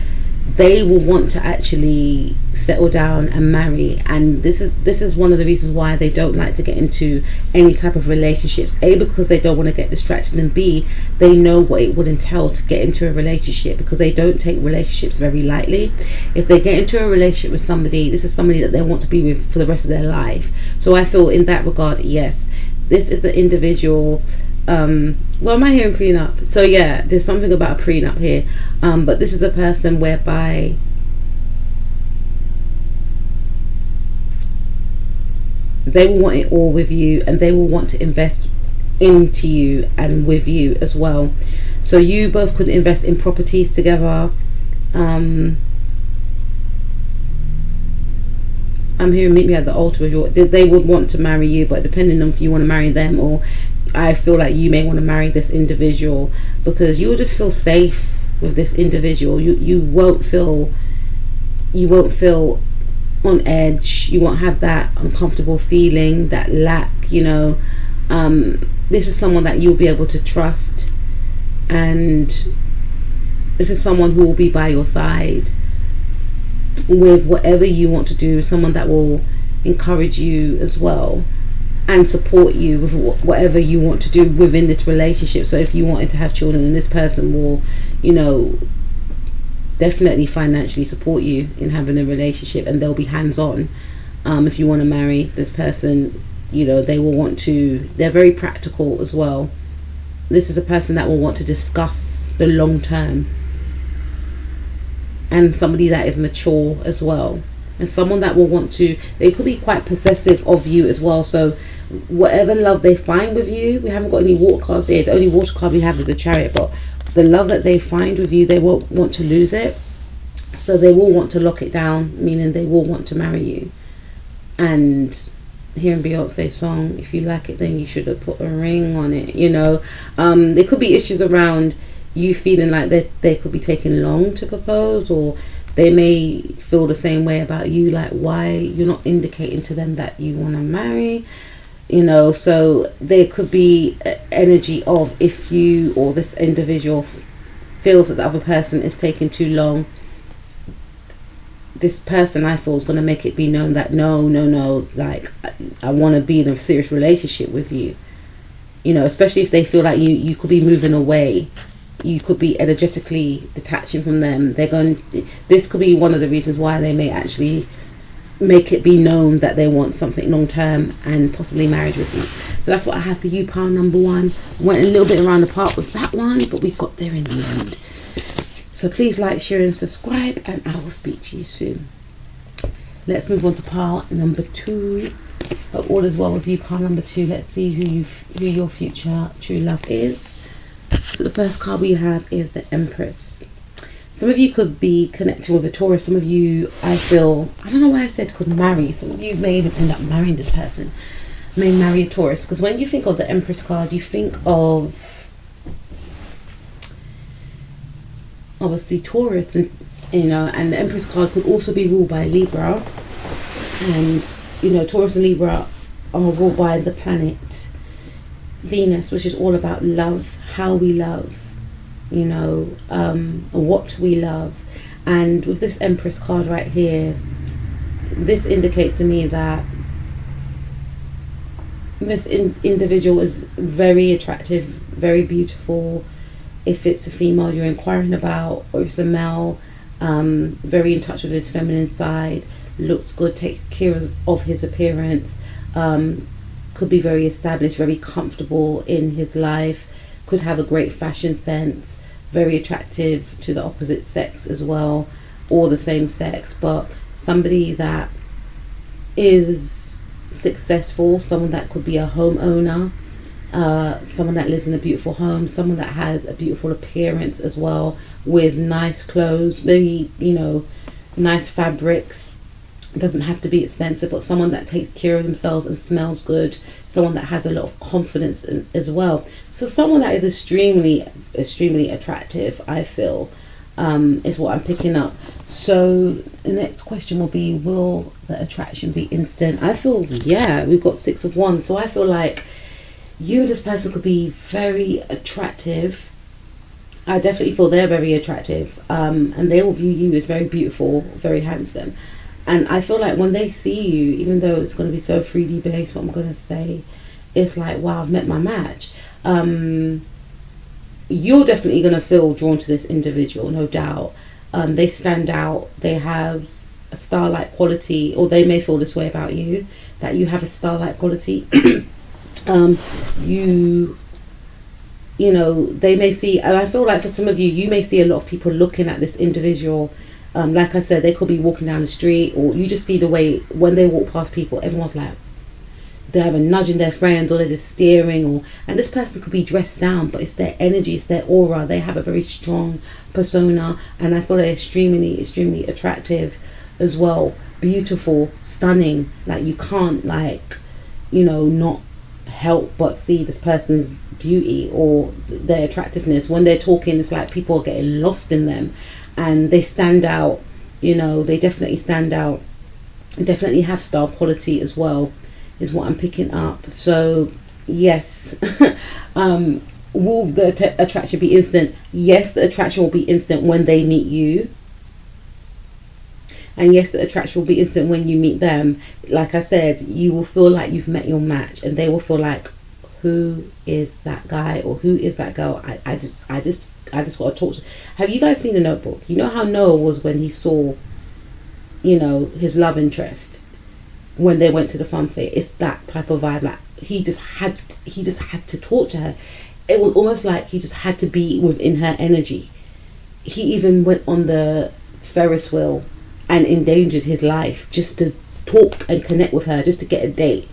Speaker 1: they will want to actually settle down and marry, and this is one of the reasons why they don't like to get into any type of relationships. A, because they don't want to get distracted, and B, they know what it would entail to get into a relationship, because they don't take relationships very lightly. If they get into a relationship with somebody, this is somebody that they want to be with for the rest of their life. So I feel in that regard, yes, this is the individual. Well, am I hearing prenup? So yeah, there's something about a prenup here, but this is a person whereby they will want it all with you, and they will want to invest into you and with you as well. So you both could invest in properties together. I'm hearing meet me at the altar with your, they would want to marry you, but depending on if you want to marry them, or I feel like you may want to marry this individual, because you'll just feel safe with this individual. You won't feel on edge. You won't have that uncomfortable feeling, that lack, you know. This is someone that you'll be able to trust, and this is someone who will be by your side with whatever you want to do, someone that will encourage you as well and support you with whatever you want to do within this relationship. So if you wanted to have children, then this person will, you know, definitely financially support you in having a relationship, and they'll be hands-on. If you want to marry this person, you know, they will want to, they're very practical as well. This is a person that will want to discuss the long term, and somebody that is mature as well, and someone that will want to, they could be quite possessive of you as well. So whatever love they find with you, we haven't got any water cards here, the only water card we have is the Chariot, but the love that they find with you, they won't want to lose it. So they will want to lock it down, meaning they will want to marry you. And hearing Beyonce's song, if you like it, then you should have put a ring on it, you know. There could be issues around you feeling like they could be taking long to propose, or they may feel the same way about you, like why you're not indicating to them that you want to marry, you know. So there could be energy of, if you or this individual feels that the other person is taking too long, this person, I feel, is going to make it be known that no, like I want to be in a serious relationship with you, you know. Especially if they feel like you could be moving away, you could be energetically detaching from them. This could be one of the reasons why they may actually make it be known that they want something long term and possibly marriage with you. So that's what I have for you, pile number one. Went a little bit around the park with that one, but we got there in the end. So please like, share and subscribe, and I will speak to you soon. Let's move on to pile number two. Hope all is well with you, pile number two. Let's see who your future true love is. So the first card we have is the Empress. Some of you could be connecting with a Taurus. Some of you, I feel, I don't know why I said could marry. Some of you may end up marrying this person. May marry a Taurus. Because when you think of the Empress card, you think of, obviously, Taurus. And, you know, and the Empress card could also be ruled by Libra. And, you know, Taurus and Libra are ruled by the planet Venus, which is all about love, how we love, you know, what we love. And with this Empress card right here, this indicates to me that this individual is very attractive, very beautiful. If it's a female you're inquiring about, or if it's a male, very in touch with his feminine side, looks good, takes care of his appearance, could be very established, very comfortable in his life, could have a great fashion sense, very attractive to the opposite sex as well, or the same sex, but somebody that is successful, someone that could be a homeowner, someone that lives in a beautiful home, someone that has a beautiful appearance as well, with nice clothes, maybe, you know, nice fabrics. It doesn't have to be expensive, but someone that takes care of themselves and smells good, someone that has a lot of confidence as well. So someone that is extremely attractive, I feel, is what I'm picking up. So the next question will be, will the attraction be instant? I feel, yeah, we've got 6 of Wands, so I feel like you and this person could be very attractive. I definitely feel they're very attractive, and they will view you as very beautiful, very handsome. And I feel like when they see you, even though it's going to be so 3D based, what I'm going to say, it's like, wow, I've met my match. You're definitely going to feel drawn to this individual, no doubt. They stand out. They have a star-like quality, or they may feel this way about you, that you have a star-like quality. You know, they may see, and I feel like for some of you, you may see a lot of people looking at this individual. Like I said, they could be walking down the street, or you just see the way when they walk past people, everyone's like, they're either nudging their friends, or they're just staring, and this person could be dressed down, but it's their energy, it's their aura. They have a very strong persona, and I feel they're extremely attractive as well. Beautiful, stunning, like you can't, like, you know, not help but see this person's beauty or their attractiveness. When they're talking, it's like people are getting lost in them. And they stand out, you know, they definitely stand out. They definitely have star quality as well, is what I'm picking up. So, yes. Will the attraction be instant? Yes, the attraction will be instant when they meet you. And yes, the attraction will be instant when you meet them. Like I said, you will feel like you've met your match, and they will feel like, who is that guy, or who is that girl? I just got to talk to. Have you guys seen The Notebook? You know how Noah was when he saw, you know, his love interest when they went to the fun fair. It's that type of vibe. Like he just had to talk to her. It was almost like he just had to be within her energy. He even went on the Ferris wheel and endangered his life just to talk and connect with her, just to get a date.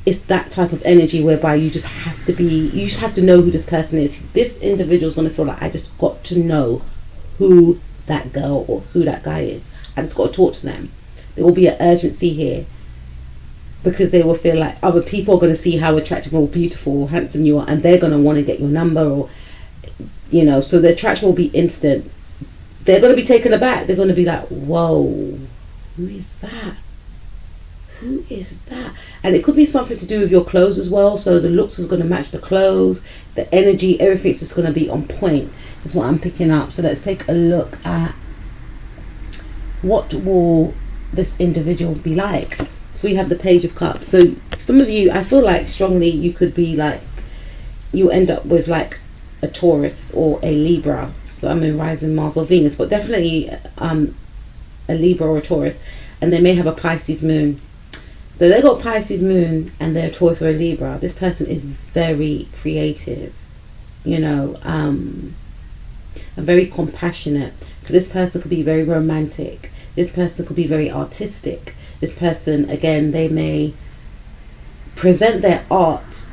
Speaker 1: It's that type of energy whereby you just have to know who this person is. This individual is going to feel like, I just got to know who that girl or who that guy is. I just got to talk to them. There will be an urgency here, because they will feel like other people are going to see how attractive or beautiful or handsome you are, and they're going to want to get your number, or, you know, so the attraction will be instant. They're going to be taken aback. They're going to be like, whoa, who is that? Who is that? And it could be something to do with your clothes as well. So the looks is going to match the clothes, the energy, everything's just going to be on point. That's what I'm picking up. So let's take a look at what will this individual be like. So we have the Page of Cups. So some of you, I feel like strongly you could be like, you end up with like a Taurus or a Libra, Sun, Moon, Rising, Mars or Venus, but definitely a Libra or a Taurus, and they may have a Pisces moon. So they got Pisces moon and they're a Taurus or a Libra. This person is very creative, you know, and very compassionate. So this person could be very romantic. This person could be very artistic. This person, again, they may present their art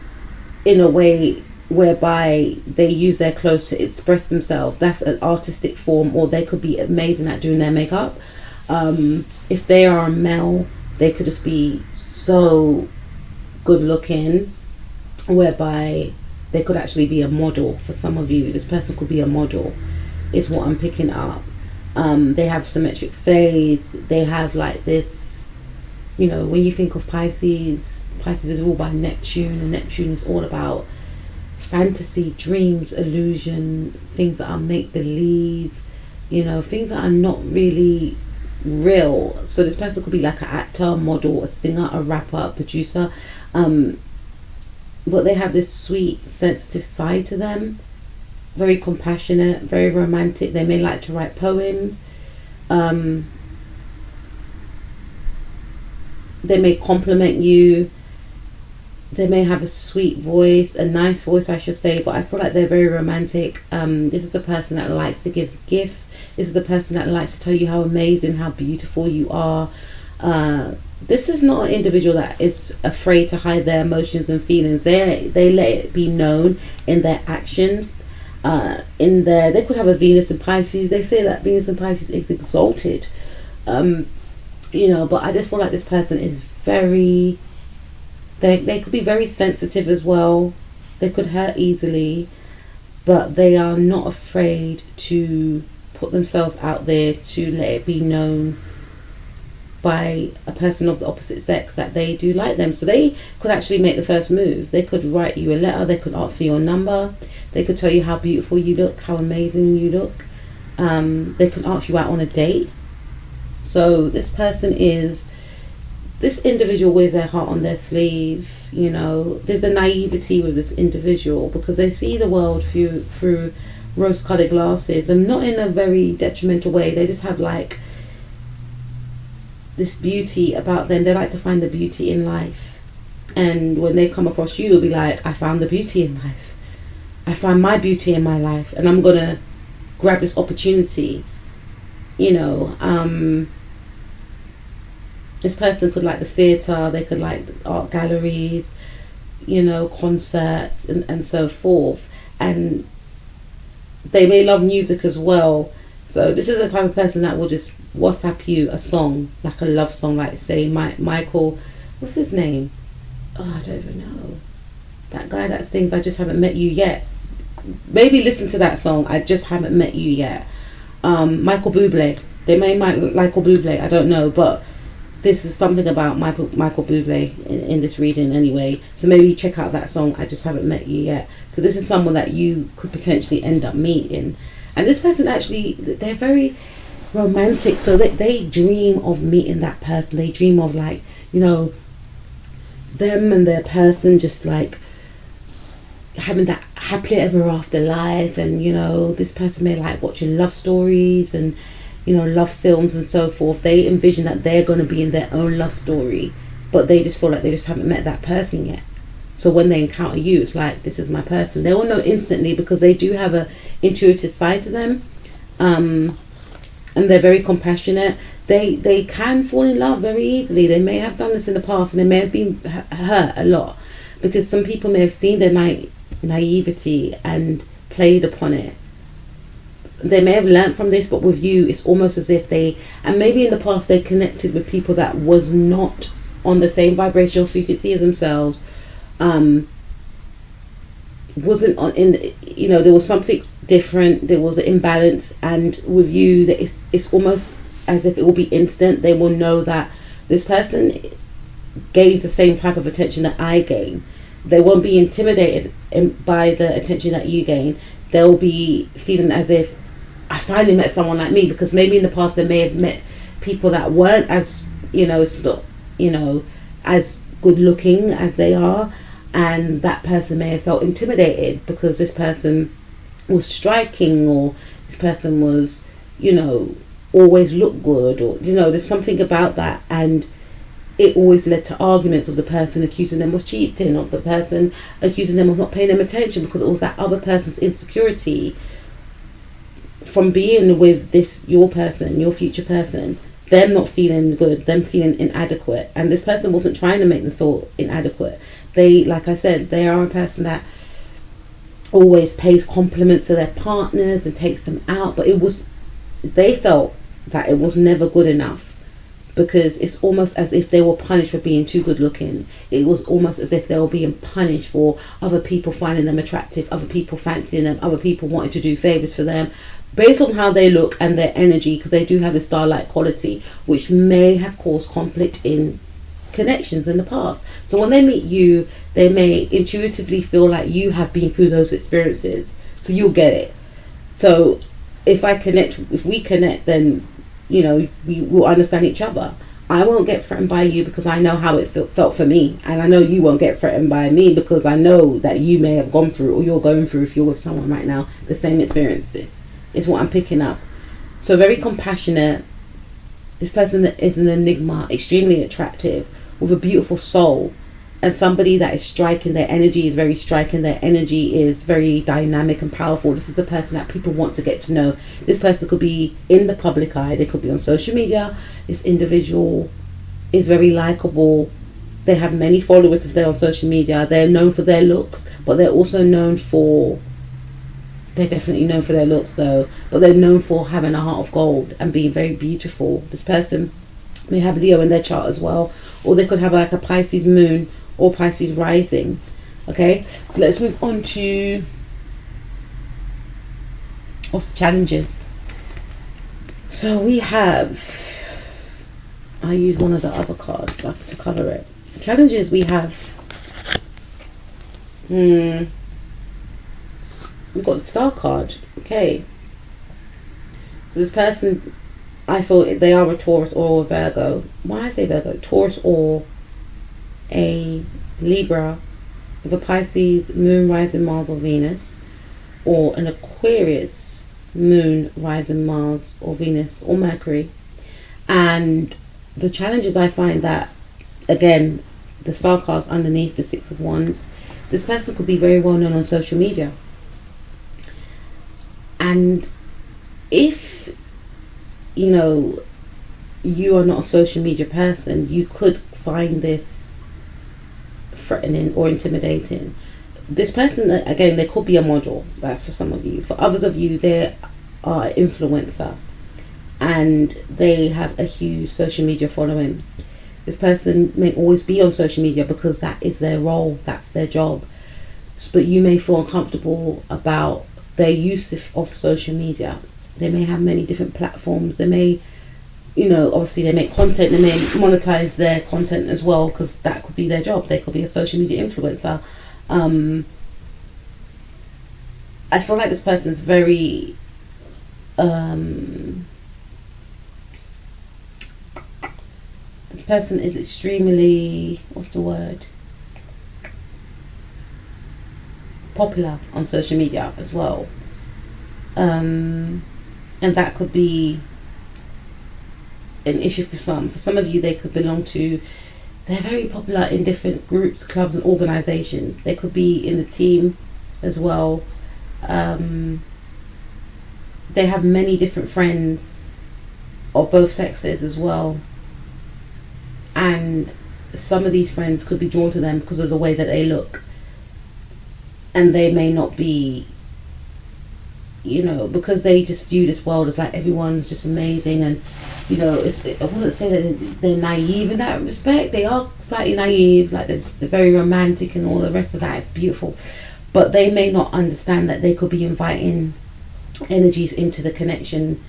Speaker 1: in a way whereby they use their clothes to express themselves. That's an artistic form, or they could be amazing at doing their makeup. If they are a male, they could just be so good looking, whereby they could actually be a model. For some of you, this person could be a model, is what I'm picking up. They have symmetric face. They have like this, you know, when you think of Pisces is ruled by Neptune, and Neptune is all about fantasy, dreams, illusion, things that are make-believe, you know, things that are not really real. So this person could be like an actor, a model, a singer, a rapper, a producer, but they have this sweet, sensitive side to them, very compassionate, very romantic. They may like to write poems. They may compliment you. They may have a sweet voice, a nice voice I should say, but I feel like they're very romantic. This is a person that likes to give gifts. This is a person that likes to tell you how amazing, how beautiful you are. This is not an individual that is afraid to hide their emotions and feelings. They let it be known in their actions. They could have a Venus in Pisces. They say that Venus in Pisces is exalted. You know, but I just feel like this person is very... They could be very sensitive as well. They could hurt easily, but they are not afraid to put themselves out there, to let it be known by a person of the opposite sex that they do like them. So they could actually make the first move. They could write you a letter. They could ask for your number. They could tell you how beautiful you look, how amazing you look. They can ask you out on a date. So this individual wears their heart on their sleeve. You know, there's a naivety with this individual because they see the world through rose-colored glasses, and not in a very detrimental way. They just have like this beauty about them. They like to find the beauty in life, and when they come across you, you'll be like, I found the beauty in life. I find my beauty in my life, and I'm gonna grab this opportunity. You know, this person could like the theatre, they could like art galleries, you know, concerts and so forth, and they may love music as well. So this is the type of person that will just WhatsApp you a song, like a love song, like say Michael, what's his name? Oh, I don't even know. That guy that sings I Just Haven't Met You Yet. Maybe listen to that song, I Just Haven't Met You Yet. Michael Bublé. They may like Michael Bublé, I don't know, but this is something about Michael Bublé in this reading anyway. So maybe check out that song, I Just Haven't Met You Yet, because this is someone that you could potentially end up meeting. And this person actually, they're very romantic, so they dream of meeting that person. They dream of, like, you know, them and their person just like having that happily ever after life. And you know, this person may like watching love stories and, you know, love films and so forth. They envision that they're going to be in their own love story, but they just feel like they just haven't met that person yet. So when they encounter you, it's like, this is my person. They will know instantly because they do have a intuitive side to them, and they're very compassionate. They can fall in love very easily. They may have done this in the past, and they may have been hurt a lot because some people may have seen their naivety and played upon it. They may have learnt from this, but with you, it's almost as if and maybe in the past they connected with people that was not on the same vibrational frequency as themselves. Wasn't on you know, there was something different, there was an imbalance, and with you that it's almost as if it will be instant. They will know that this person gains the same type of attention that I gain. They won't be intimidated by the attention that you gain. They'll be feeling as if, I finally met someone like me, because maybe in the past they may have met people that weren't as, you know, as good looking as they are, and that person may have felt intimidated because this person was striking, or this person was, you know, always looked good, or, you know, there's something about that, and it always led to arguments of the person accusing them of cheating, of the person accusing them of not paying them attention, because it was that other person's insecurity from being with this, your person, your future person, them not feeling good, them feeling inadequate. And this person wasn't trying to make them feel inadequate. They, like I said, they are a person that always pays compliments to their partners and takes them out, but they felt that it was never good enough, because it's almost as if they were punished for being too good looking. It was almost as if they were being punished for other people finding them attractive, other people fancying them, other people wanting to do favors for them based on how they look and their energy, because they do have a star-like quality, which may have caused conflict in connections in the past. So when they meet you, they may intuitively feel like you have been through those experiences, so you'll get it. So if we connect, then we will understand each other. I won't get threatened by you because I know how it felt for me, and I know you won't get threatened by me because I know that you may have gone through, or you're going through, if you're with someone right now, the same experiences. Is what I'm picking up. So very compassionate. This person is an enigma, extremely attractive, with a beautiful soul, and somebody that is striking. Their energy is very striking. Their energy is very dynamic and powerful. This is a person that people want to get to know. This person could be in the public eye. They could be on social media. This individual is very likable. They have many followers if they're on social media. They're known for their looks, but they're also known for... They're definitely known for their looks though, but they're known for having a heart of gold and being very beautiful. This person may have Leo in their chart as well, or they could have like a Pisces moon or Pisces rising. Okay, so let's move on to what's the challenges. So we have, I use one of the other cards to cover it. Challenges we have. We've got the Star card. Okay. So this person, I feel they are a Taurus or a Virgo. Why I say Virgo? Taurus or a Libra with a Pisces moon, rising Mars or Venus, or an Aquarius moon, rising Mars or Venus or Mercury. And the challenges, I find that, again, the Star card's underneath the Six of Wands. This person could be very well known on social media. And if, you are not a social media person, you could find this threatening or intimidating. This person, again, they could be a model. That's for some of you. For others of you, they are an influencer and they have a huge social media following. This person may always be on social media because that is their role, that's their job. But you may feel uncomfortable about their use of social media. They may have many different platforms. They may, obviously they make content. They may monetize their content as well, because that could be their job. They could be a social media influencer. I feel like this person is very this person is extremely, what's the word, popular on social media as well, and that could be an issue for some. For some of you, they could belong to, they're very popular in different groups, clubs and organizations. They could be in the team as well. They have many different friends of both sexes as well, and some of these friends could be drawn to them because of the way that they look. And they may not be, because they just view this world as like everyone's just amazing. And, I wouldn't say that they're naive in that respect. They are slightly naive, like they're very romantic and all the rest of that. It's beautiful. But they may not understand that they could be inviting energies into the connection,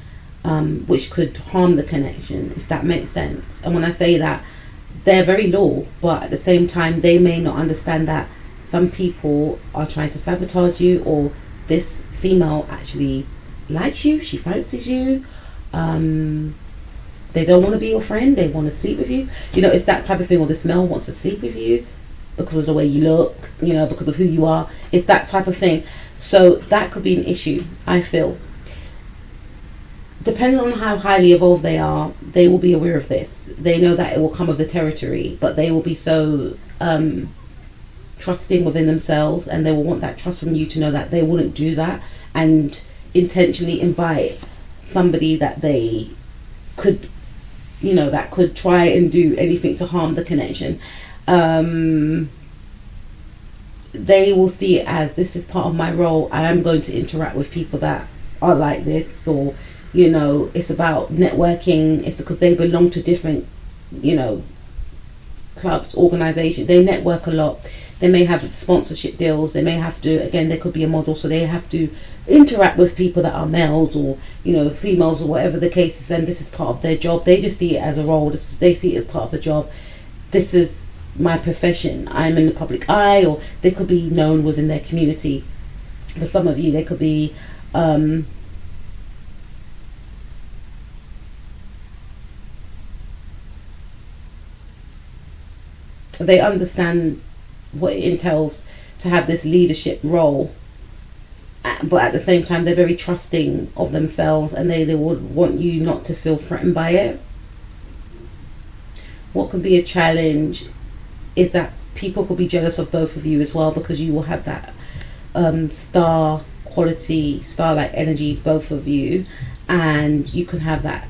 Speaker 1: which could harm the connection, if that makes sense. And when I say that, they're very low, but at the same time, they may not understand that some people are trying to sabotage you, or this female actually likes you, she fancies you, they don't want to be your friend, they want to sleep with you. It's that type of thing. Or this male wants to sleep with you because of the way you look, because of who you are. It's that type of thing. So that could be an issue, I feel. Depending on how highly evolved they are, they will be aware of this. They know that it will come with the territory, but they will be so trusting within themselves, and they will want that trust from you to know that they wouldn't do that and intentionally invite somebody that they could, that could try and do anything to harm the connection. they will see it as, this is part of my role. I am going to interact with people that are like this, or it's about networking. It's because they belong to different clubs, organizations. They network a lot. They may have sponsorship deals. They may have to, again, they could be a model, so they have to interact with people that are males or females or whatever the case is, and this is part of their job. They just see it as a role. They see it as part of the job. This is my profession. I'm in the public eye. Or they could be known within their community. For some of you, they could be they understand what it entails to have this leadership role, but at the same time they're very trusting of themselves, and they would want you not to feel threatened by it. What can be a challenge is that people could be jealous of both of you as well, because you will have that star quality, star-like energy, both of you, and you can have that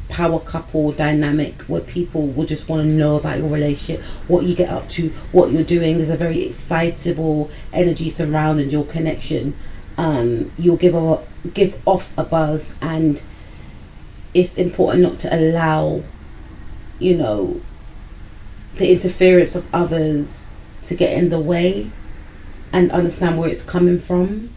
Speaker 1: power couple dynamic where people will just want to know about your relationship, what you get up to, what you're doing. There's a very excitable energy surrounding your connection. You'll give off a buzz, and it's important not to allow the interference of others to get in the way, and understand where it's coming from,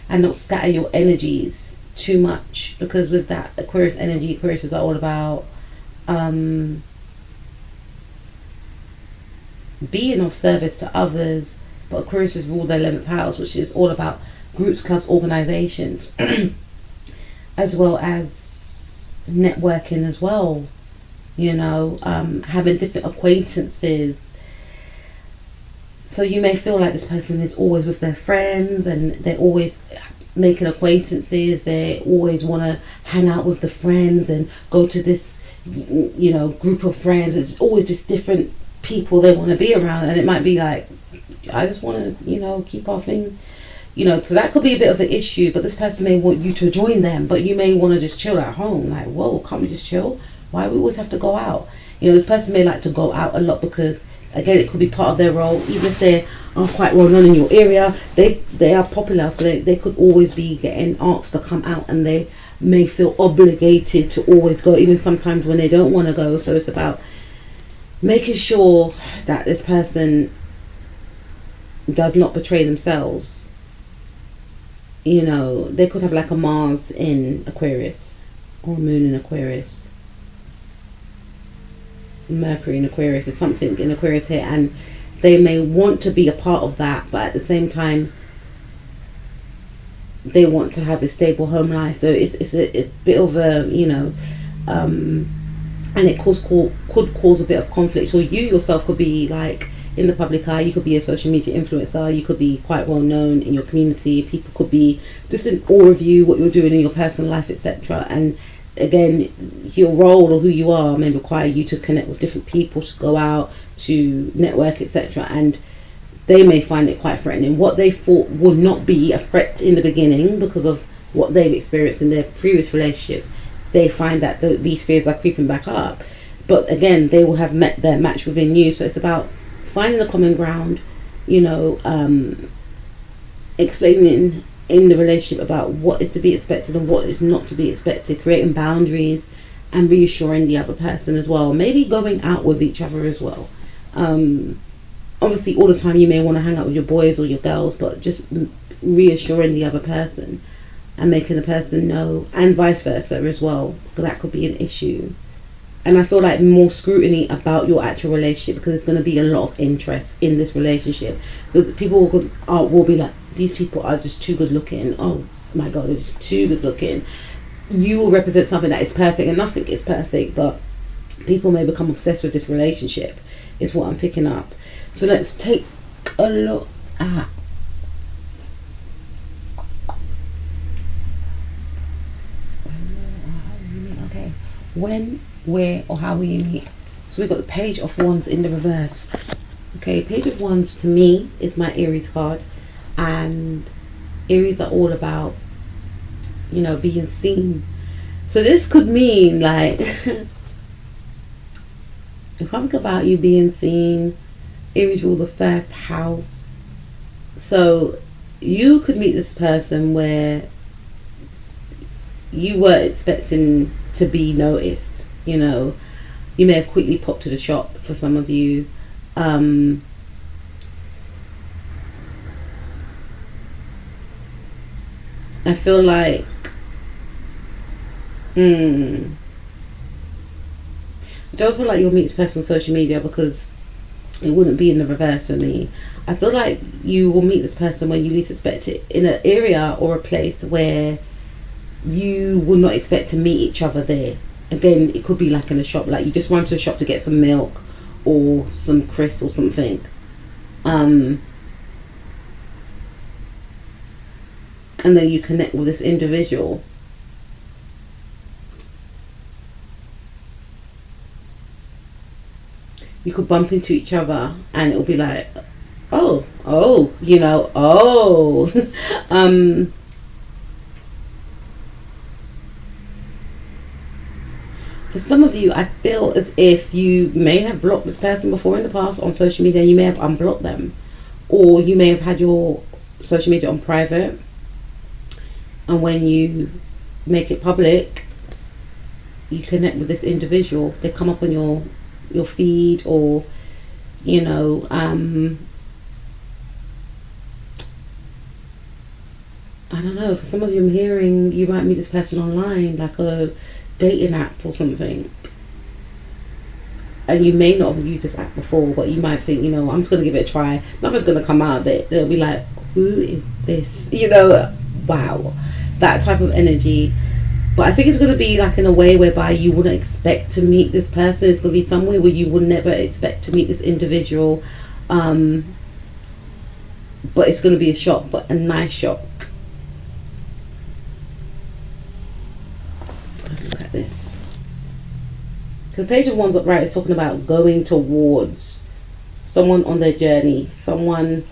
Speaker 1: and not scatter your energies too much, because with that Aquarius energy, Aquarius is all about being of service to others, but Aquarius is ruled the 11th house, which is all about groups, clubs, organizations, as well as networking as well, having different acquaintances. So you may feel like this person is always with their friends, and they're always making acquaintances. They always want to hang out with the friends and go to this group of friends. It's always just different people they want to be around, and it might be like, I just want to keep our thing, so that could be a bit of an issue. But this person may want you to join them, but you may want to just chill at home. Like, whoa, can't we just chill? Why do we always have to go out? This person may like to go out a lot, because again, it could be part of their role. Even if they are quite well known in your area, they are popular, so they could always be getting asked to come out, and they may feel obligated to always go, even sometimes when they don't want to go. So it's about making sure that this person does not betray themselves. They could have like a Mars in Aquarius, or a Moon in Aquarius, Mercury in Aquarius, is something in Aquarius here, and they may want to be a part of that, but at the same time they want to have a stable home life. So it's a bit of a and it could cause a bit of conflict. So you yourself could be like in the public eye, you could be a social media influencer, you could be quite well known in your community, people could be just in awe of you, what you're doing in your personal life, etc. And again, your role or who you are may require you to connect with different people, to go out, to network, etc. And they may find it quite threatening. What they thought would not be a threat in the beginning, because of what they've experienced in their previous relationships, they find that these fears are creeping back up. But again, they will have met their match within you. So it's about finding a common ground, explaining in the relationship about what is to be expected and what is not to be expected, creating boundaries and reassuring the other person as well. Maybe going out with each other as well. Obviously all the time you may want to hang out with your boys or your girls, but just reassuring the other person and making the person know, and vice versa as well, because that could be an issue. And I feel like more scrutiny about your actual relationship, because there's going to be a lot of interest in this relationship, because people will be like, these people are just too good looking. Oh my god, it's too good looking. You will represent something that is perfect, and nothing is perfect, but people may become obsessed with this relationship, is what I'm picking up. So let's take a look at when, where, or how will you meet. So we've got the Page of Wands in the reverse. Okay, Page of Wands to me is my Aries card, and Aries are all about being seen. So this could mean like if I think about you being seen, Aries rule the first house. So you could meet this person where you weren't expecting to be noticed. You may have quickly popped to the shop for some of you. I feel like I don't feel like you'll meet this person on social media, because it wouldn't be in the reverse for me. I feel like you will meet this person when you least expect it, in an area or a place where you will not expect to meet each other there. Again, it could be like in a shop, like you just run to a shop to get some milk or some crisps or something. And then you connect with this individual. You could bump into each other and it'll be like, oh, for some of you, I feel as if you may have blocked this person before in the past on social media. You may have unblocked them, or you may have had your social media on private, and when you make it public, you connect with this individual. They come up on your feed, or I don't know, for some of you I'm hearing you might meet this person online, like a dating app or something, and you may not have used this app before, but you might think, I'm just going to give it a try. Nothing's going to come out of it. They'll be like, who is this? Wow, that type of energy. But I think it's going to be like in a way whereby you wouldn't expect to meet this person. It's going to be somewhere where you would never expect to meet this individual. But it's going to be a shock, but a nice shock. Look at this. Because Page of Wands upright is talking about going towards someone on their journey. Someone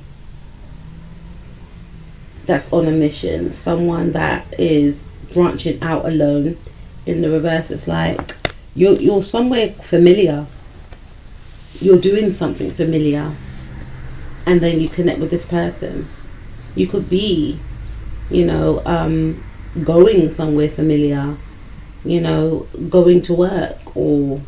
Speaker 1: that's on a mission. Someone that is branching out alone. In the reverse, it's like you're somewhere familiar, you're doing something familiar, and then you connect with this person. You could be going somewhere familiar, going to work, or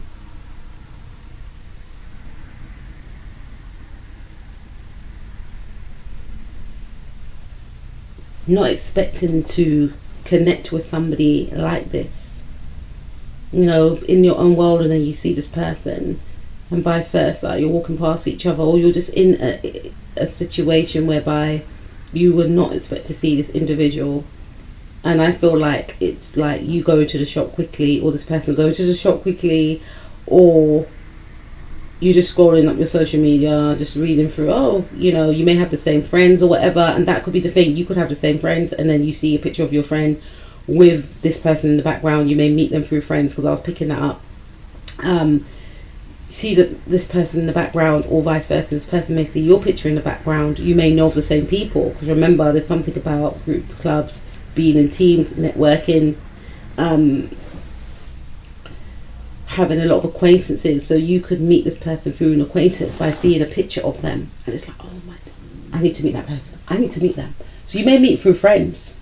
Speaker 1: not expecting to connect with somebody like this, in your own world, and then you see this person, and vice versa. You're walking past each other, or you're just in a situation whereby you would not expect to see this individual. And I feel like it's like you go to the shop quickly, or this person going to the shop quickly, or you just scrolling up your social media, just reading through, you may have the same friends or whatever, and that could be the thing. You could have the same friends, and then you see a picture of your friend with this person in the background. You may meet them through friends, because I was picking that up. See this person in the background, or vice versa. This person may see your picture in the background. You may know of the same people, because remember, there's something about groups, clubs, being in teams, networking, having a lot of acquaintances. So you could meet this person through an acquaintance by seeing a picture of them, and it's like, oh my, I need to meet that person, I need to meet them. So you may meet through friends,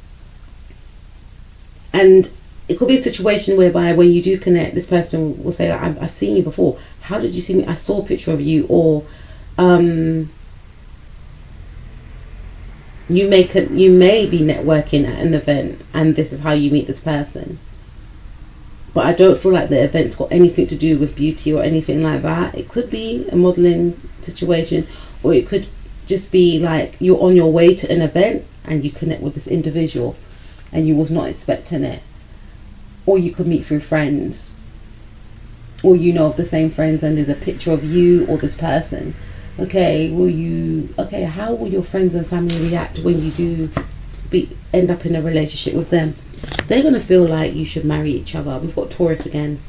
Speaker 1: and it could be a situation whereby when you do connect, this person will say, I've seen you before, how did you see me? I saw a picture of you. Or you may be networking at an event, and this is how you meet this person. But I don't feel like the event's got anything to do with beauty or anything like that. It could be a modelling situation, or it could just be like you're on your way to an event and you connect with this individual and you was not expecting it. Or you could meet through friends, or of the same friends, and there's a picture of you or this person. How will your friends and family react when you do end up in a relationship with them? They're going to feel like you should marry each other. We've got Taurus again.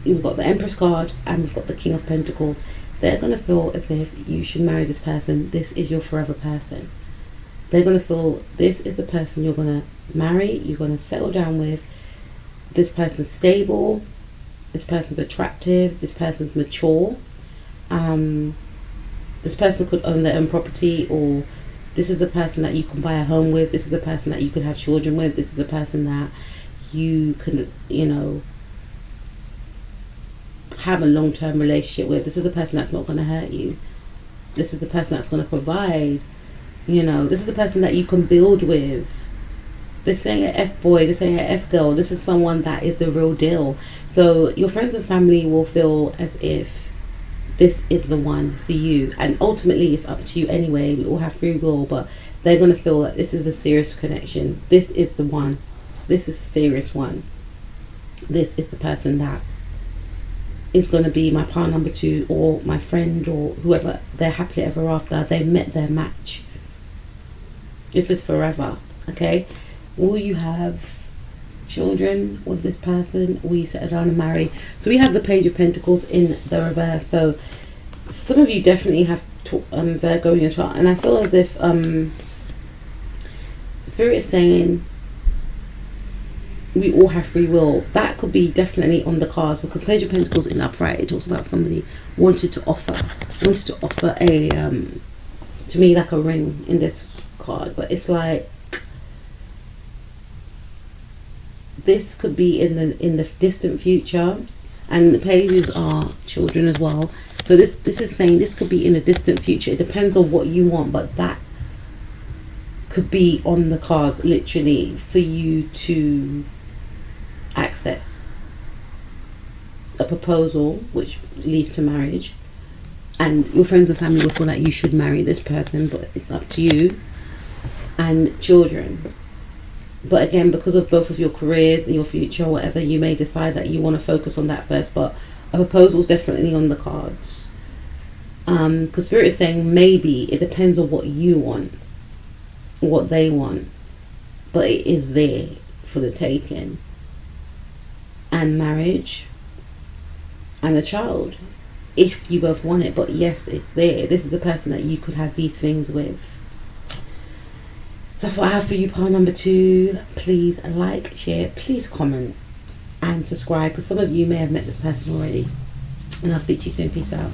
Speaker 1: We've got the Empress card, and we've got the King of Pentacles. They're going to feel as if you should marry this person. This is your forever person. They're going to feel this is the person you're going to marry, you're going to settle down with. This person's stable. This person's attractive. This person's mature. This person could own their own property, or this is a person that you can buy a home with. This is a person that you could have children with. This is a person that you can, have a long-term relationship with. This is a person that's not going to hurt you. This is the person that's going to provide. This is the person that you can build with. This ain't an F-boy, this ain't an F-girl. This is someone that is the real deal. So your friends and family will feel as if this is the one for you. And ultimately, it's up to you anyway. We all have free will, but they're going to feel that this is a serious connection. This is the one. This is a serious one. This is the person that is going to be my partner number 2, or my friend, or whoever. They're happily ever after. They met their match. This is forever, okay? Will you have children with this person? Will you settle down and marry? So we have the Page of Pentacles in the reverse. So some of you definitely have Virgo in your chart, and I feel as if Spirit is saying we all have free will. That could be definitely on the cards, because Page of Pentacles in the upright, it talks about somebody wanted to offer a to me like a ring in this card, but it's like this could be in the distant future, and the pages are children as well. So this is saying this could be in the distant future. It depends on what you want, but that could be on the cards literally for you to access a proposal which leads to marriage, and your friends and family will feel like you should marry this person, but it's up to you, and children. But again, because of both of your careers and your future or whatever, you may decide that you want to focus on that first, but a proposal is definitely on the cards. Because Spirit is saying maybe it depends on what you want, what they want, but it is there for the taking. And marriage and a child, if you both want it. But yes, it's there. This is a person that you could have these things with. That's what I have for you, pile number 2. Please like, share, please comment and subscribe, because some of you may have met this person already. And I'll speak to you soon. Peace out.